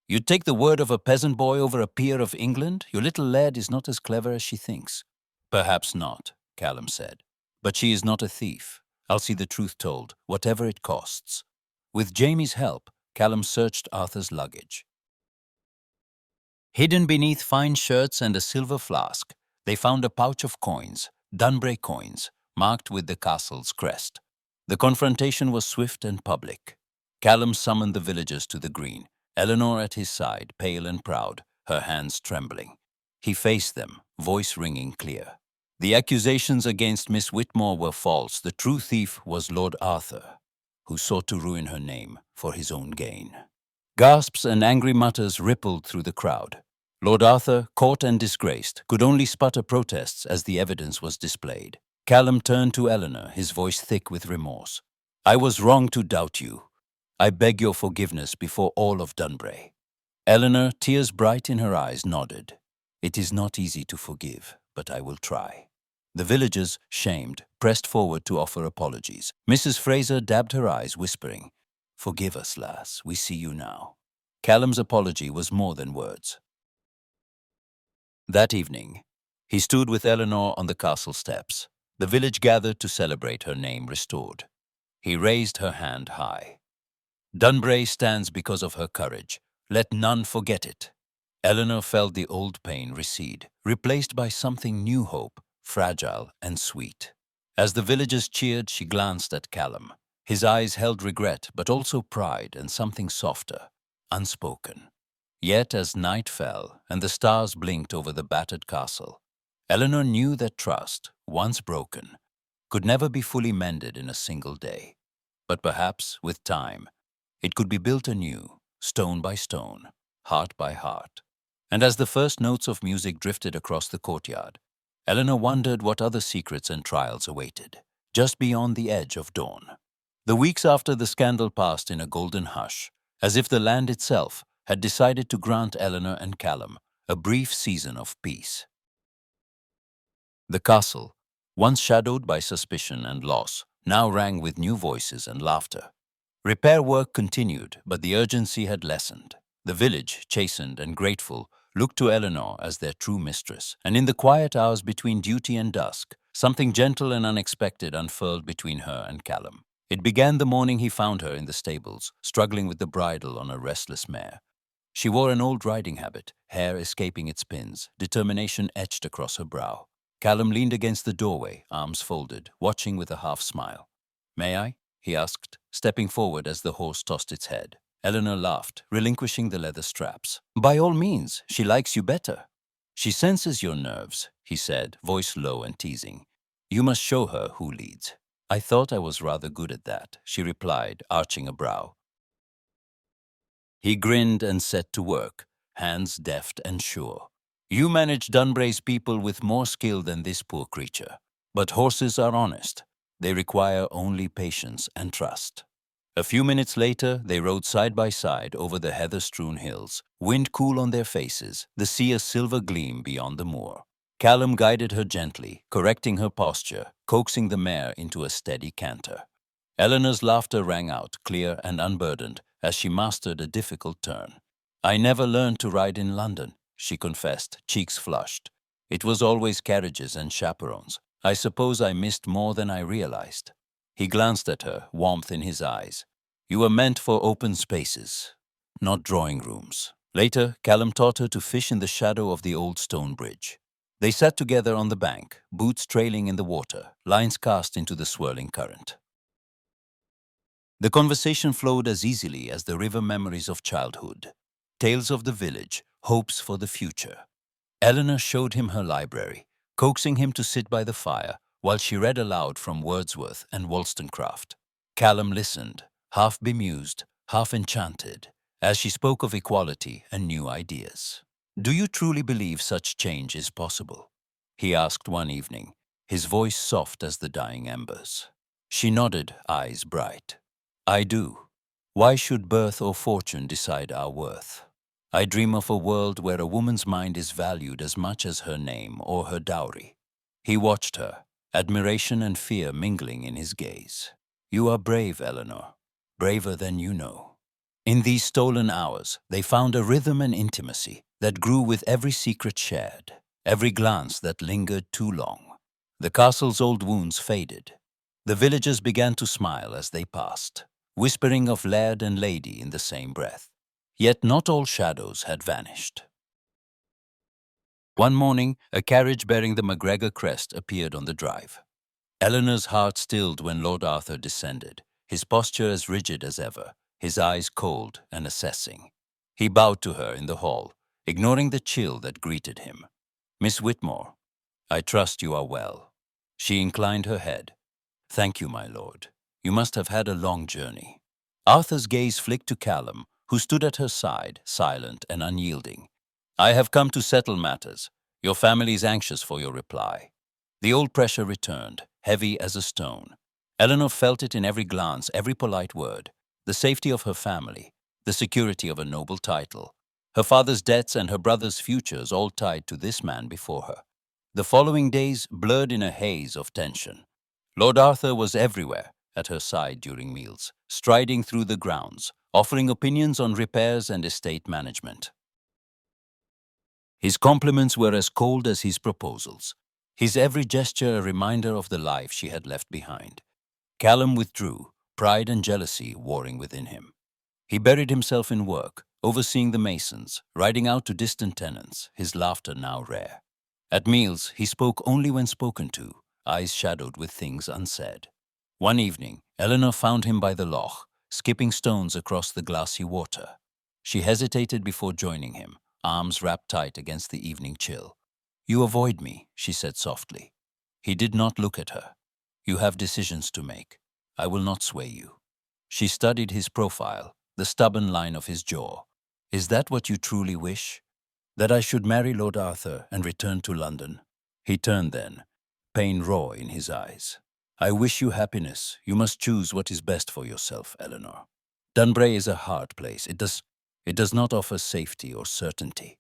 S1: "You'd take the word of a peasant boy over a peer of England? Your little laird is not as clever as she thinks." "Perhaps not," Callum said. "But she is not a thief. I'll see the truth told, whatever it costs." With Jamie's help, Callum searched Arthur's luggage. Hidden beneath fine shirts and a silver flask, they found a pouch of coins, Dunbray coins, marked with the castle's crest. The confrontation was swift and public. Callum summoned the villagers to the green, Eleanor at his side, pale and proud, her hands trembling. He faced them, voice ringing clear. The accusations against Miss Whitmore were false. The true thief was Lord Arthur, who sought to ruin her name for his own gain. Gasps and angry mutters rippled through the crowd. Lord Arthur, caught and disgraced, could only sputter protests as the evidence was displayed. Callum turned to Eleanor, his voice thick with remorse. "I was wrong to doubt you. I beg your forgiveness before all of Dunbray." Eleanor, tears bright in her eyes, nodded. "It is not easy to forgive, but I will try." The villagers, shamed, pressed forward to offer apologies. Mrs. Fraser dabbed her eyes, whispering, "Forgive us, lass, we see you now." Callum's apology was more than words. That evening, he stood with Eleanor on the castle steps. The village gathered to celebrate her name restored. He raised her hand high. "Dunbray stands because of her courage. Let none forget it." Eleanor felt the old pain recede, replaced by something new hope, fragile and sweet. As the villagers cheered, she glanced at Callum. His eyes held regret, but also pride and something softer, unspoken. Yet as night fell and the stars blinked over the battered castle, Eleanor knew that trust, once broken, could never be fully mended in a single day. But perhaps, with time, it could be built anew, stone by stone. heart by heart. And as the first notes of music drifted across the courtyard, Eleanor wondered what other secrets and trials awaited, just beyond the edge of dawn. The weeks after the scandal passed in a golden hush, as if the land itself had decided to grant Eleanor and Callum a brief season of peace. The castle, once shadowed by suspicion and loss, now rang with new voices and laughter. Repair work continued, but the urgency had lessened. The village, chastened and grateful, looked to Eleanor as their true mistress, and in the quiet hours between duty and dusk, something gentle and unexpected unfurled between her and Callum. It began the morning he found her in the stables, struggling with the bridle on a restless mare. She wore an old riding habit, hair escaping its pins, determination etched across her brow. Callum leaned against the doorway, arms folded, watching with a half-smile. "May I?" he asked, stepping forward as the horse tossed its head. Eleanor laughed, relinquishing the leather straps. "By all means, she likes you better." "She senses your nerves," he said, voice low and teasing. "You must show her who leads." "I thought I was rather good at that," she replied, arching a brow. He grinned and set to work, hands deft and sure. "You manage Dunbray's people with more skill than this poor creature. But horses are honest. They require only patience and trust." A few minutes later, they rode side by side over the heather-strewn hills, wind cool on their faces, the sea a silver gleam beyond the moor. Callum guided her gently, correcting her posture, coaxing the mare into a steady canter. Eleanor's laughter rang out, clear and unburdened, as she mastered a difficult turn. "I never learned to ride in London," she confessed, cheeks flushed. "It was always carriages and chaperons. I suppose I missed more than I realized." He glanced at her, warmth in his eyes. "You were meant for open spaces, not drawing rooms." Later, Callum taught her to fish in the shadow of the old stone bridge. They sat together on the bank, boots trailing in the water, lines cast into the swirling current. The conversation flowed as easily as the river memories of childhood. Tales of the village, hopes for the future. Eleanor showed him her library, coaxing him to sit by the fire while she read aloud from Wordsworth and Wollstonecraft. Callum listened, half bemused, half enchanted, as she spoke of equality and new ideas. "Do you truly believe such change is possible?" he asked one evening, his voice soft as the dying embers. She nodded, eyes bright. "I do. Why should birth or fortune decide our worth? I dream of a world where a woman's mind is valued as much as her name or her dowry." He watched her, admiration and fear mingling in his gaze. "You are brave, Eleanor, braver than you know." In these stolen hours, they found a rhythm and intimacy that grew with every secret shared, every glance that lingered too long. The castle's old wounds faded. The villagers began to smile as they passed, whispering of laird and lady in the same breath. Yet not all shadows had vanished. One morning, a carriage bearing the MacGregor crest appeared on the drive. Eleanor's heart stilled when Lord Arthur descended, his posture as rigid as ever, his eyes cold and assessing. He bowed to her in the hall, ignoring the chill that greeted him. "Miss Whitmore, I trust you are well." She inclined her head. "Thank you, my lord. You must have had a long journey." Arthur's gaze flicked to Callum, who stood at her side, silent and unyielding. "I have come to settle matters. Your family is anxious for your reply." The old pressure returned, heavy as a stone. Eleanor felt it in every glance, every polite word. The safety of her family, the security of a noble title, her father's debts and her brother's futures all tied to this man before her. The following days blurred in a haze of tension. Lord Arthur was everywhere, at her side during meals, striding through the grounds, offering opinions on repairs and estate management. His compliments were as cold as his proposals, his every gesture a reminder of the life she had left behind. Callum withdrew, pride and jealousy warring within him. He buried himself in work, overseeing the masons, riding out to distant tenants, his laughter now rare. At meals, he spoke only when spoken to, eyes shadowed with things unsaid. One evening, Eleanor found him by the loch, skipping stones across the glassy water. She hesitated before joining him, arms wrapped tight against the evening chill. "You avoid me," she said softly. He did not look at her. "You have decisions to make. I will not sway you." She studied his profile, the stubborn line of his jaw. Is that what you truly wish? That I should marry Lord Arthur and return to London? He turned then, pain raw in his eyes. I wish you happiness. You must choose what is best for yourself, Eleanor. Dunbray is a hard place. It does not offer safety or certainty.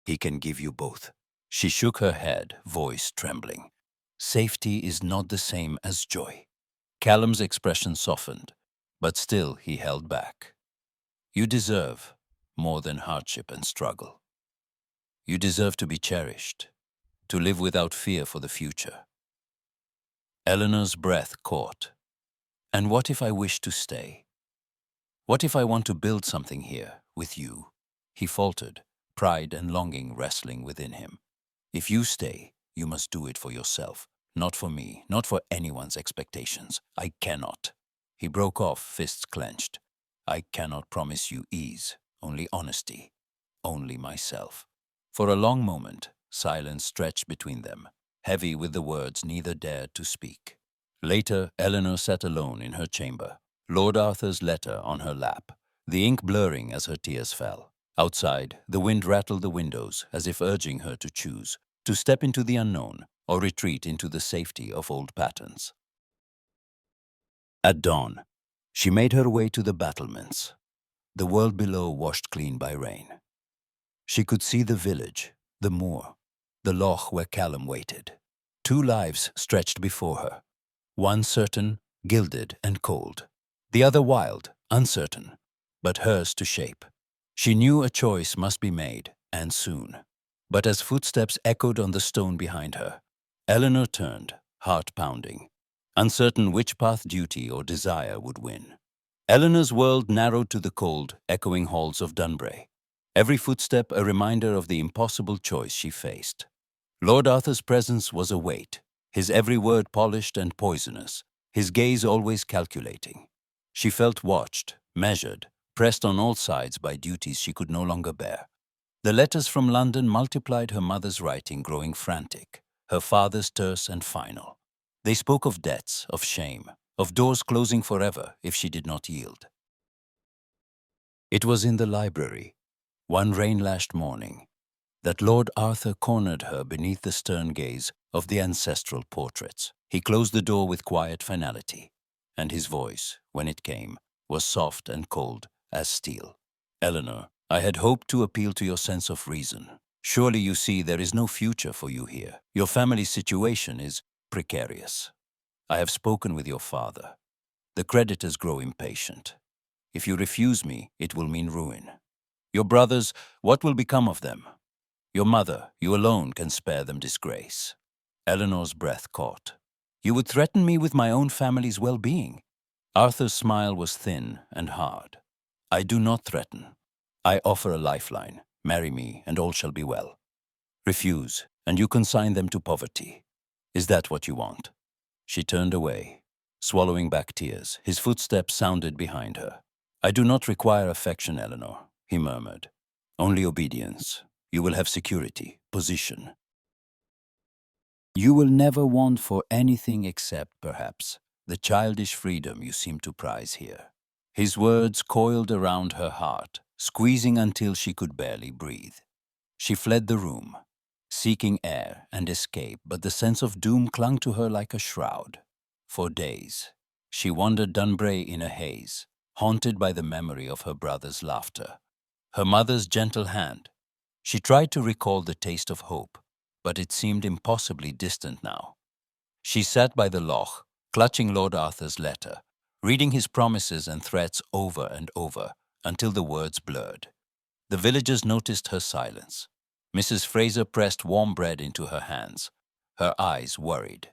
S1: He can give you both. She shook her head, voice trembling. Safety is not the same as joy. Callum's expression softened, but still he held back. You deserve more than hardship and struggle. You deserve to be cherished, to live without fear for the future. Eleanor's breath caught. And what if I wish to stay? What if I want to build something here, with you? He faltered, pride and longing wrestling within him. If you stay, you must do it for yourself, not for me, not for anyone's expectations. I cannot. He broke off, fists clenched. I cannot promise you ease, only honesty, only myself. For a long moment, silence stretched between them, heavy with the words neither dared to speak. Later, Eleanor sat alone in her chamber, Lord Arthur's letter on her lap, the ink blurring as her tears fell. Outside, the wind rattled the windows as if urging her to choose, to step into the unknown or retreat into the safety of old patterns. At dawn, she made her way to the battlements, the world below washed clean by rain. She could see the village, the moor, the loch where Callum waited. 2 lives stretched before her, one certain, gilded and cold, the other wild, uncertain, but hers to shape. She knew a choice must be made, and soon. But as footsteps echoed on the stone behind her, Eleanor turned, heart pounding, uncertain which path duty or desire would win. Eleanor's world narrowed to the cold, echoing halls of Dunbray, every footstep a reminder of the impossible choice she faced. Lord Arthur's presence was a weight, his every word polished and poisonous, his gaze always calculating. She felt watched, measured, pressed on all sides by duties she could no longer bear. The letters from London multiplied her mother's writing, growing frantic, her father's terse and final. They spoke of debts, of shame, of doors closing forever if she did not yield. It was in the library, one rain-lashed morning, that Lord Arthur cornered her beneath the stern gaze of the ancestral portraits. He closed the door with quiet finality, and his voice, when it came, was soft and cold as steel. Eleanor, I had hoped to appeal to your sense of reason. Surely you see there is no future for you here. Your family's situation is precarious. I have spoken with your father. The creditors grow impatient. If you refuse me, it will mean ruin. Your brothers, what will become of them? Your mother, you alone can spare them disgrace. Eleanor's breath caught. You would threaten me with my own family's well-being. Arthur's smile was thin and hard. I do not threaten. I offer a lifeline. Marry me, and all shall be well. Refuse, and you consign them to poverty. Is that what you want? She turned away, swallowing back tears. His footsteps sounded behind her. I do not require affection, Eleanor, he murmured. Only obedience. You will have security, position. You will never want for anything except, perhaps, the childish freedom you seem to prize here. His words coiled around her heart, squeezing until she could barely breathe. She fled the room, seeking air and escape, but the sense of doom clung to her like a shroud. For days, she wandered Dunbray in a haze, haunted by the memory of her brother's laughter, her mother's gentle hand. She tried to recall the taste of hope, but it seemed impossibly distant now. She sat by the loch, clutching Lord Arthur's letter, reading his promises and threats over and over, until the words blurred. The villagers noticed her silence. Mrs. Fraser pressed warm bread into her hands, her eyes worried.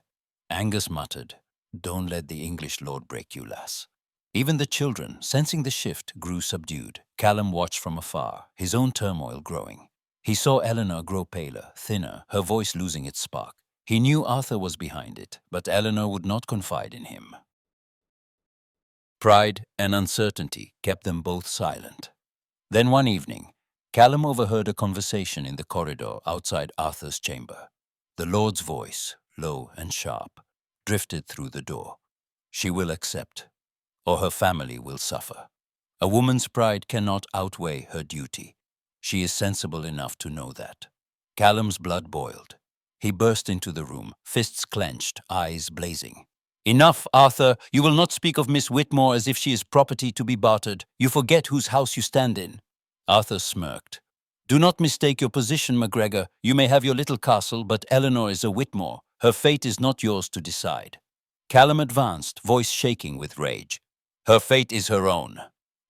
S1: Angus muttered, "Don't let the English lord break you, lass." Even the children, sensing the shift, grew subdued. Callum watched from afar, his own turmoil growing. He saw Eleanor grow paler, thinner, her voice losing its spark. He knew Arthur was behind it, but Eleanor would not confide in him. Pride and uncertainty kept them both silent. Then one evening, Callum overheard a conversation in the corridor outside Arthur's chamber. The Lord's voice, low and sharp, drifted through the door. She will accept, or her family will suffer. A woman's pride cannot outweigh her duty. She is sensible enough to know that. Callum's blood boiled. He burst into the room, fists clenched, eyes blazing. Enough, Arthur! You will not speak of Miss Whitmore as if she is property to be bartered. You forget whose house you stand in. Arthur smirked. Do not mistake your position, MacGregor. You may have your little castle, but Eleanor is a Whitmore. Her fate is not yours to decide. Callum advanced, voice shaking with rage. Her fate is her own.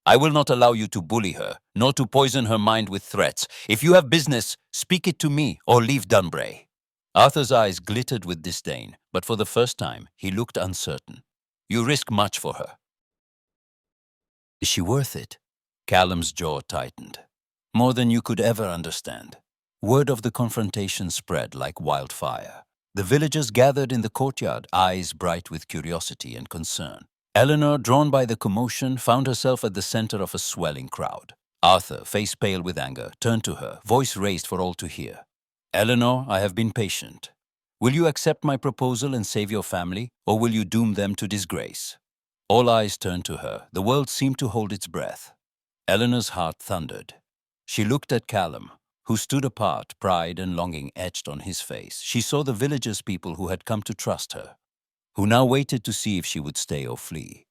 S1: I will not allow you to bully her, nor to poison her mind with threats. If you have business, speak it to me, or leave Dunbray. Arthur's eyes glittered with disdain, but for the first time he looked uncertain. You risk much for her. Is she worth it? Callum's jaw tightened. More than you could ever understand. Word of the confrontation spread like wildfire. The villagers gathered in the courtyard, eyes bright with curiosity and concern. Eleanor, drawn by the commotion, found herself at the center of a swelling crowd. Arthur, face pale with anger, turned to her, voice raised for all to hear. Eleanor, I have been patient. Will you accept my proposal and save your family, or will you doom them to disgrace? All eyes turned to her. The world seemed to hold its breath. Eleanor's heart thundered. She looked at Callum, who stood apart, pride and longing etched on his face. She saw the villagers' people who had come to trust her, who now waited to see if she would stay or flee.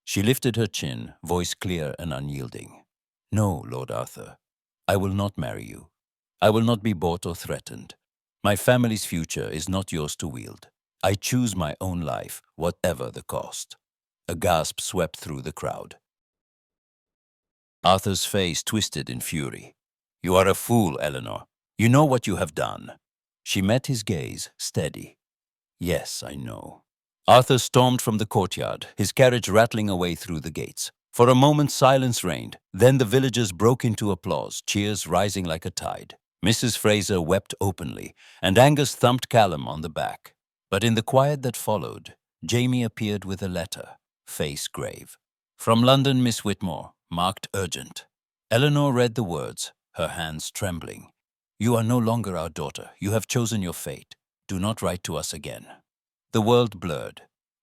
S1: She lifted her chin, voice clear and unyielding. No, Lord Arthur, I will not marry you. I will not be bought or threatened. My family's future is not yours to wield. I choose my own life, whatever the cost. A gasp swept through the crowd. Arthur's face twisted in fury. You are a fool, Eleanor. You know what you have done. She met his gaze, steady. Yes, I know. Arthur stormed from the courtyard, his carriage rattling away through the gates. For a moment silence reigned, then the villagers broke into applause, cheers rising like a tide. Mrs. Fraser wept openly, and Angus thumped Callum on the back. But in the quiet that followed, Jamie appeared with a letter, face grave. From London, Miss Whitmore, marked urgent. Eleanor read the words, her hands trembling. You are no longer our daughter. You have chosen your fate. Do not write to us again. The world blurred.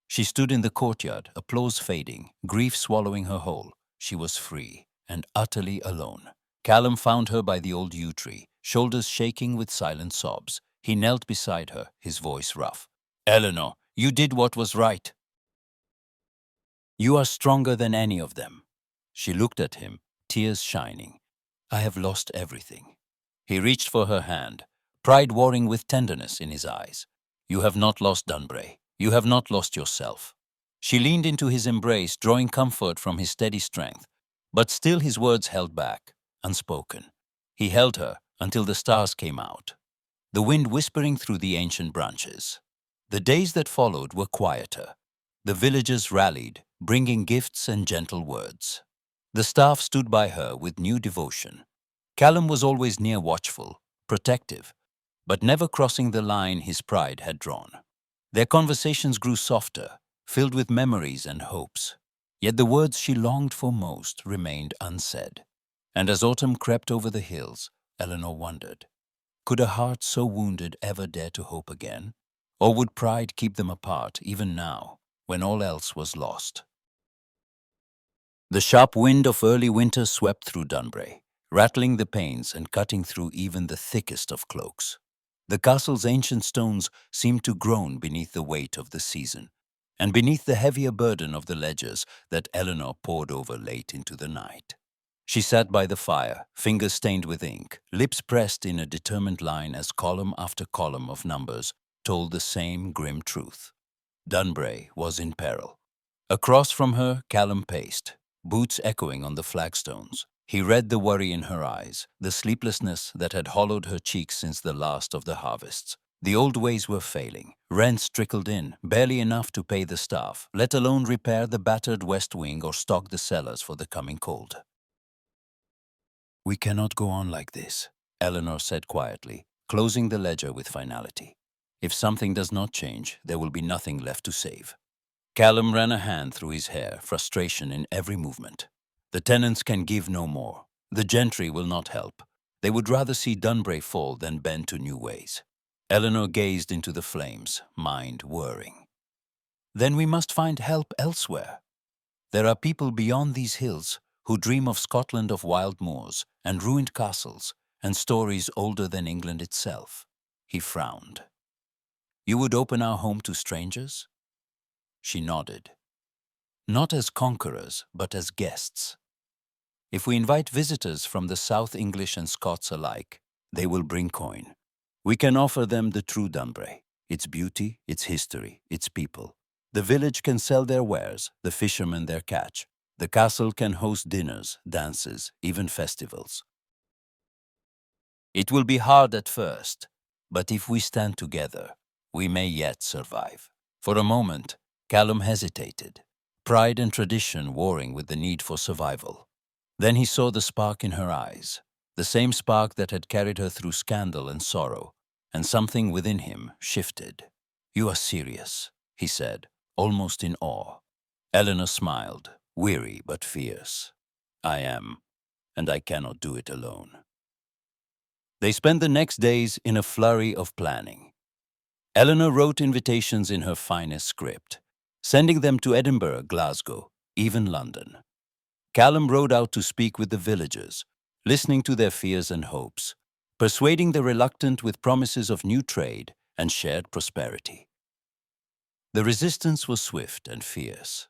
S1: She stood in the courtyard, applause fading, grief swallowing her whole. She was free and utterly alone. Callum found her by the old yew tree, shoulders shaking with silent sobs. He knelt beside her, his voice rough. Eleanor, you did what was right. You are stronger than any of them. She looked at him, tears shining. I have lost everything. He reached for her hand, pride warring with tenderness in his eyes. You have not lost Dunbray. You have not lost yourself. She leaned into his embrace, drawing comfort from his steady strength. But still his words held back, unspoken. He held her until the stars came out, the wind whispering through the ancient branches. The days that followed were quieter. The villagers rallied, bringing gifts and gentle words. The staff stood by her with new devotion. Callum was always near, watchful, protective, but never crossing the line his pride had drawn. Their conversations grew softer, filled with memories and hopes. Yet the words she longed for most remained unsaid. And as autumn crept over the hills, Eleanor wondered, could a heart so wounded ever dare to hope again? Or would pride keep them apart even now, when all else was lost? The sharp wind of early winter swept through Dunbray, rattling the panes and cutting through even the thickest of cloaks. The castle's ancient stones seemed to groan beneath the weight of the season, and beneath the heavier burden of the ledgers that Eleanor pored over late into the night. She sat by the fire, fingers stained with ink, lips pressed in a determined line as column after column of numbers told the same grim truth. Dunbray was in peril. Across from her, Callum paced, boots echoing on the flagstones. He read the worry in her eyes, the sleeplessness that had hollowed her cheeks since the last of the harvests. The old ways were failing. Rents trickled in, barely enough to pay the staff, let alone repair the battered west wing or stock the cellars for the coming cold. We cannot go on like this, Eleanor said quietly, closing the ledger with finality. If something does not change, there will be nothing left to save. Callum ran a hand through his hair, frustration in every movement. The tenants can give no more. The gentry will not help. They would rather see Dunbray fall than bend to new ways. Eleanor gazed into the flames, mind whirring. Then we must find help elsewhere. There are people beyond these hills who dream of Scotland of wild moors and ruined castles and stories older than England itself. He frowned. You would open our home to strangers? She nodded. Not as conquerors, but as guests. If we invite visitors from the South English and Scots alike, they will bring coin. We can offer them the true Dunbray, its beauty, its history, its people. The village can sell their wares, the fishermen their catch. The castle can host dinners, dances, even festivals. It will be hard at first, but if we stand together, we may yet survive. For a moment, Callum hesitated, pride and tradition warring with the need for survival. Then he saw the spark in her eyes, the same spark that had carried her through scandal and sorrow, and something within him shifted. You are serious, he said, almost in awe. Eleanor smiled, weary but fierce. I am, and I cannot do it alone. They spent the next days in a flurry of planning. Eleanor wrote invitations in her finest script, sending them to Edinburgh, Glasgow, even London. Callum rode out to speak with the villagers, listening to their fears and hopes, persuading the reluctant with promises of new trade and shared prosperity. The resistance was swift and fierce.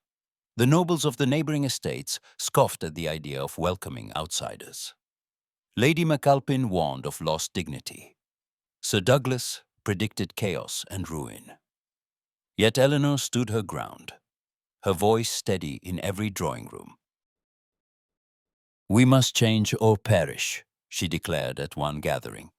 S1: The nobles of the neighboring estates scoffed at the idea of welcoming outsiders. Lady MacAlpin warned of lost dignity. Sir Douglas predicted chaos and ruin. Yet Eleanor stood her ground, her voice steady in every drawing room. We must change or perish, she declared at one gathering.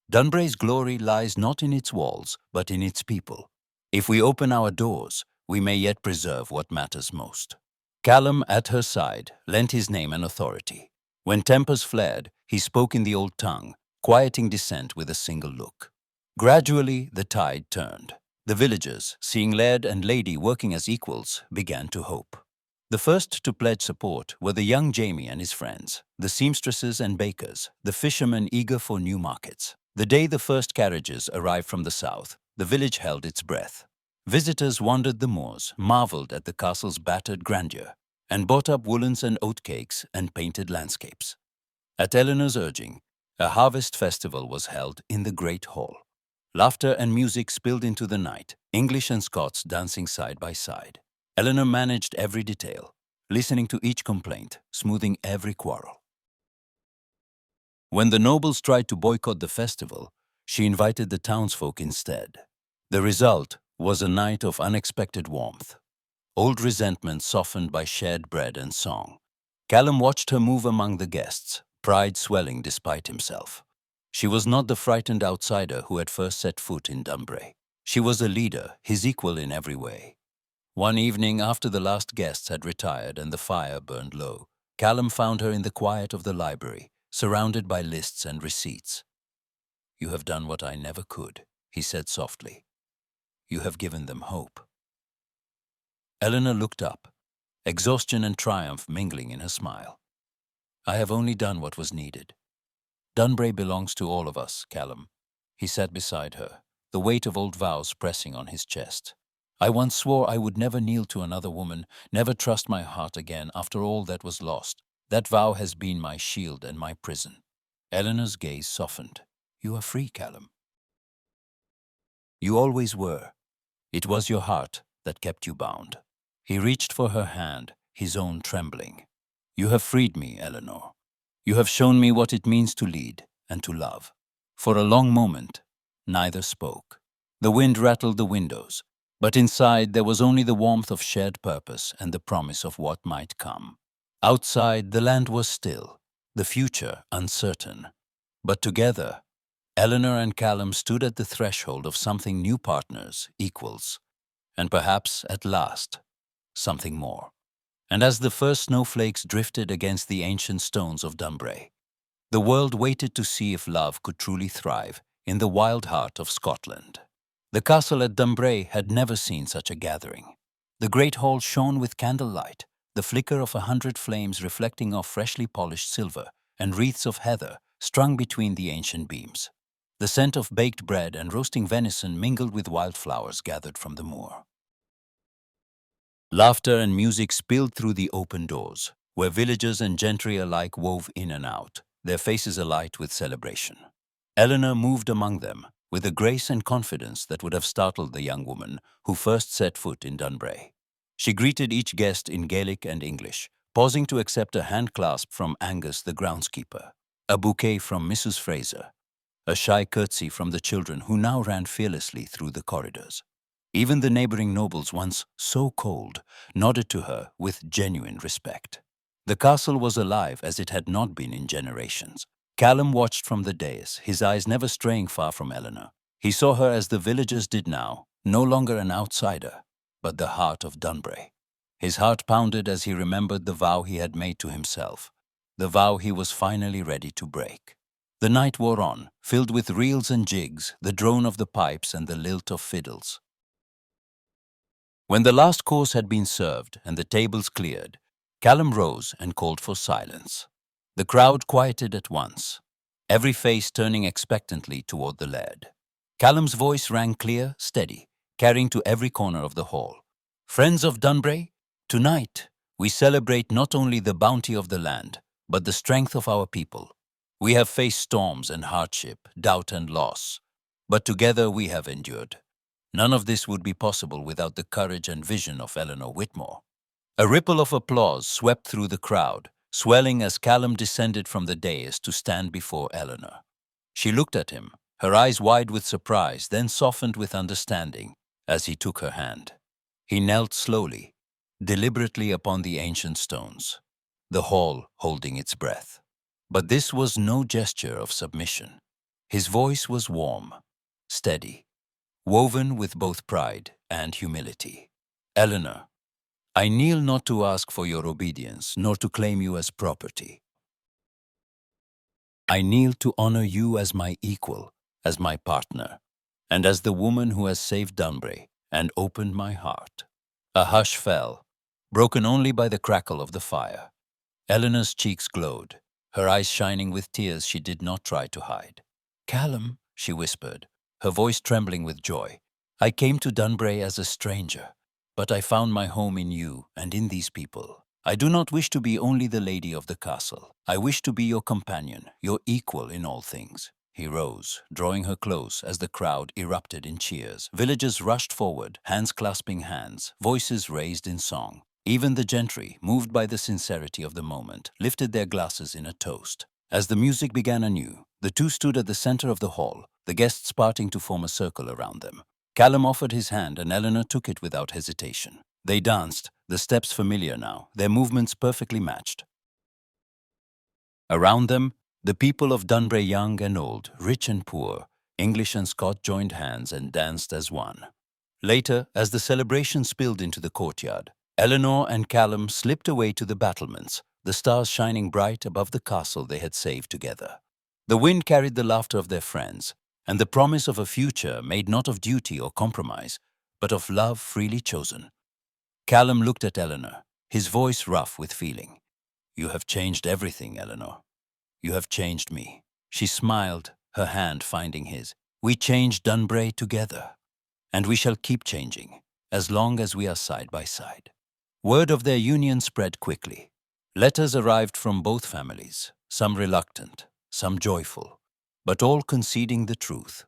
S1: Dunbray's glory lies not in its walls, but in its people. If we open our doors, we may yet preserve what matters most. Callum, at her side, lent his name and authority. When tempers flared, he spoke in the old tongue, quieting dissent with a single look. Gradually, the tide turned. The villagers, seeing laird and lady working as equals, began to hope. The first to pledge support were the young Jamie and his friends, the seamstresses and bakers, the fishermen eager for new markets. The day the first carriages arrived from the south, the village held its breath. Visitors wandered the moors, marveled at the castle's battered grandeur, and bought up woolens and oatcakes and painted landscapes. At Eleanor's urging, a harvest festival was held in the great hall. Laughter and music spilled into the night, English and Scots dancing side by side. Eleanor managed every detail, listening to each complaint, smoothing every quarrel. When the nobles tried to boycott the festival, she invited the townsfolk instead. The result was a night of unexpected warmth. Old resentment softened by shared bread and song. Callum watched her move among the guests, pride swelling despite himself. She was not the frightened outsider who had first set foot in Dunbray. She was a leader, his equal in every way. One evening, after the last guests had retired and the fire burned low, Callum found her in the quiet of the library, surrounded by lists and receipts. You have done what I never could, he said softly. You have given them hope. Eleanor looked up, exhaustion and triumph mingling in her smile. I have only done what was needed. Dunbray belongs to all of us, Callum. He sat beside her, the weight of old vows pressing on his chest. I once swore I would never kneel to another woman, never trust my heart again after all that was lost. That vow has been my shield and my prison. Eleanor's gaze softened. You are free, Callum. You always were. It was your heart that kept you bound. He reached for her hand, his own trembling. You have freed me, Eleanor. You have shown me what it means to lead and to love. For a long moment, neither spoke. The wind rattled the windows, but inside there was only the warmth of shared purpose and the promise of what might come. Outside, the land was still, the future uncertain. But together, Eleanor and Callum stood at the threshold of something new, partners, equals, and perhaps, at last, something more. And as the first snowflakes drifted against the ancient stones of Dunbray, the world waited to see if love could truly thrive in the wild heart of Scotland. The castle at Dunbray had never seen such a gathering. The great hall shone with candlelight, the flicker of 100 flames reflecting off freshly polished silver, and wreaths of heather strung between the ancient beams. The scent of baked bread and roasting venison mingled with wildflowers gathered from the moor. Laughter and music spilled through the open doors, where villagers and gentry alike wove in and out, their faces alight with celebration. Eleanor moved among them with a grace and confidence that would have startled the young woman who first set foot in Dunbray. She greeted each guest in Gaelic and English, pausing to accept a handclasp from Angus the groundskeeper, a bouquet from Mrs. Fraser, a shy curtsy from the children who now ran fearlessly through the corridors. Even the neighboring nobles, once so cold, nodded to her with genuine respect. The castle was alive as it had not been in generations. Callum watched from the dais, his eyes never straying far from Eleanor. He saw her as the villagers did now, no longer an outsider, but the heart of Dunbray. His heart pounded as he remembered the vow he had made to himself, the vow he was finally ready to break. The night wore on, filled with reels and jigs, the drone of the pipes and the lilt of fiddles. When the last course had been served and the tables cleared, Callum rose and called for silence. The crowd quieted at once, every face turning expectantly toward the laird. Callum's voice rang clear, steady, carrying to every corner of the hall. Friends of Dunbray, tonight we celebrate not only the bounty of the land, but the strength of our people. We have faced storms and hardship, doubt and loss, but together we have endured. None of this would be possible without the courage and vision of Eleanor Whitmore. A ripple of applause swept through the crowd, swelling as Callum descended from the dais to stand before Eleanor. She looked at him, her eyes wide with surprise, then softened with understanding as he took her hand. He knelt slowly, deliberately upon the ancient stones, the hall holding its breath. But this was no gesture of submission. His voice was warm, steady, woven with both pride and humility. Eleanor, I kneel not to ask for your obedience, nor to claim you as property. I kneel to honor you as my equal, as my partner, and as the woman who has saved Dunbray and opened my heart. A hush fell, broken only by the crackle of the fire. Eleanor's cheeks glowed, her eyes shining with tears she did not try to hide. Callum, she whispered, her voice trembling with joy, I came to Dunbray as a stranger, but I found my home in you and in these people. I do not wish to be only the lady of the castle. I wish to be your companion, your equal in all things. He rose, drawing her close as the crowd erupted in cheers. Villagers rushed forward, hands clasping hands, voices raised in song. Even the gentry, moved by the sincerity of the moment, lifted their glasses in a toast. As the music began anew, the two stood at the center of the hall, the guests parting to form a circle around them. Callum offered his hand and Eleanor took it without hesitation. They danced, the steps familiar now, their movements perfectly matched. Around them, the people of Dunbray, young and old, rich and poor, English and Scot joined hands and danced as one. Later, as the celebration spilled into the courtyard, Eleanor and Callum slipped away to the battlements, the stars shining bright above the castle they had saved together. The wind carried the laughter of their friends, and the promise of a future made not of duty or compromise, but of love freely chosen. Callum looked at Eleanor, his voice rough with feeling. You have changed everything, Eleanor. You have changed me. She smiled, her hand finding his. We changed Dunbray together, and we shall keep changing, as long as we are side by side. Word of their union spread quickly. Letters arrived from both families, some reluctant, some joyful, but all conceding the truth.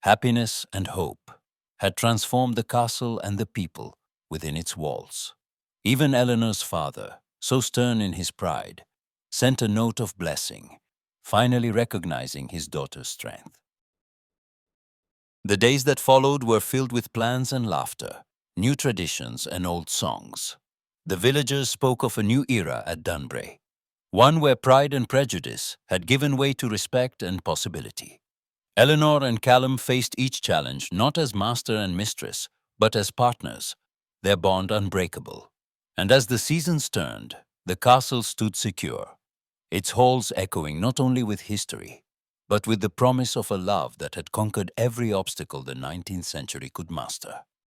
S1: Happiness and hope had transformed the castle and the people within its walls. Even Eleanor's father, so stern in his pride, sent a note of blessing, finally recognizing his daughter's strength. The days that followed were filled with plans and laughter, new traditions and old songs. The villagers spoke of a new era at Dunbray, one where pride and prejudice had given way to respect and possibility. Eleanor and Callum faced each challenge not as master and mistress, but as partners, their bond unbreakable. And as the seasons turned, the castle stood secure, its halls echoing not only with history, but with the promise of a love that had conquered every obstacle the 19th century could master.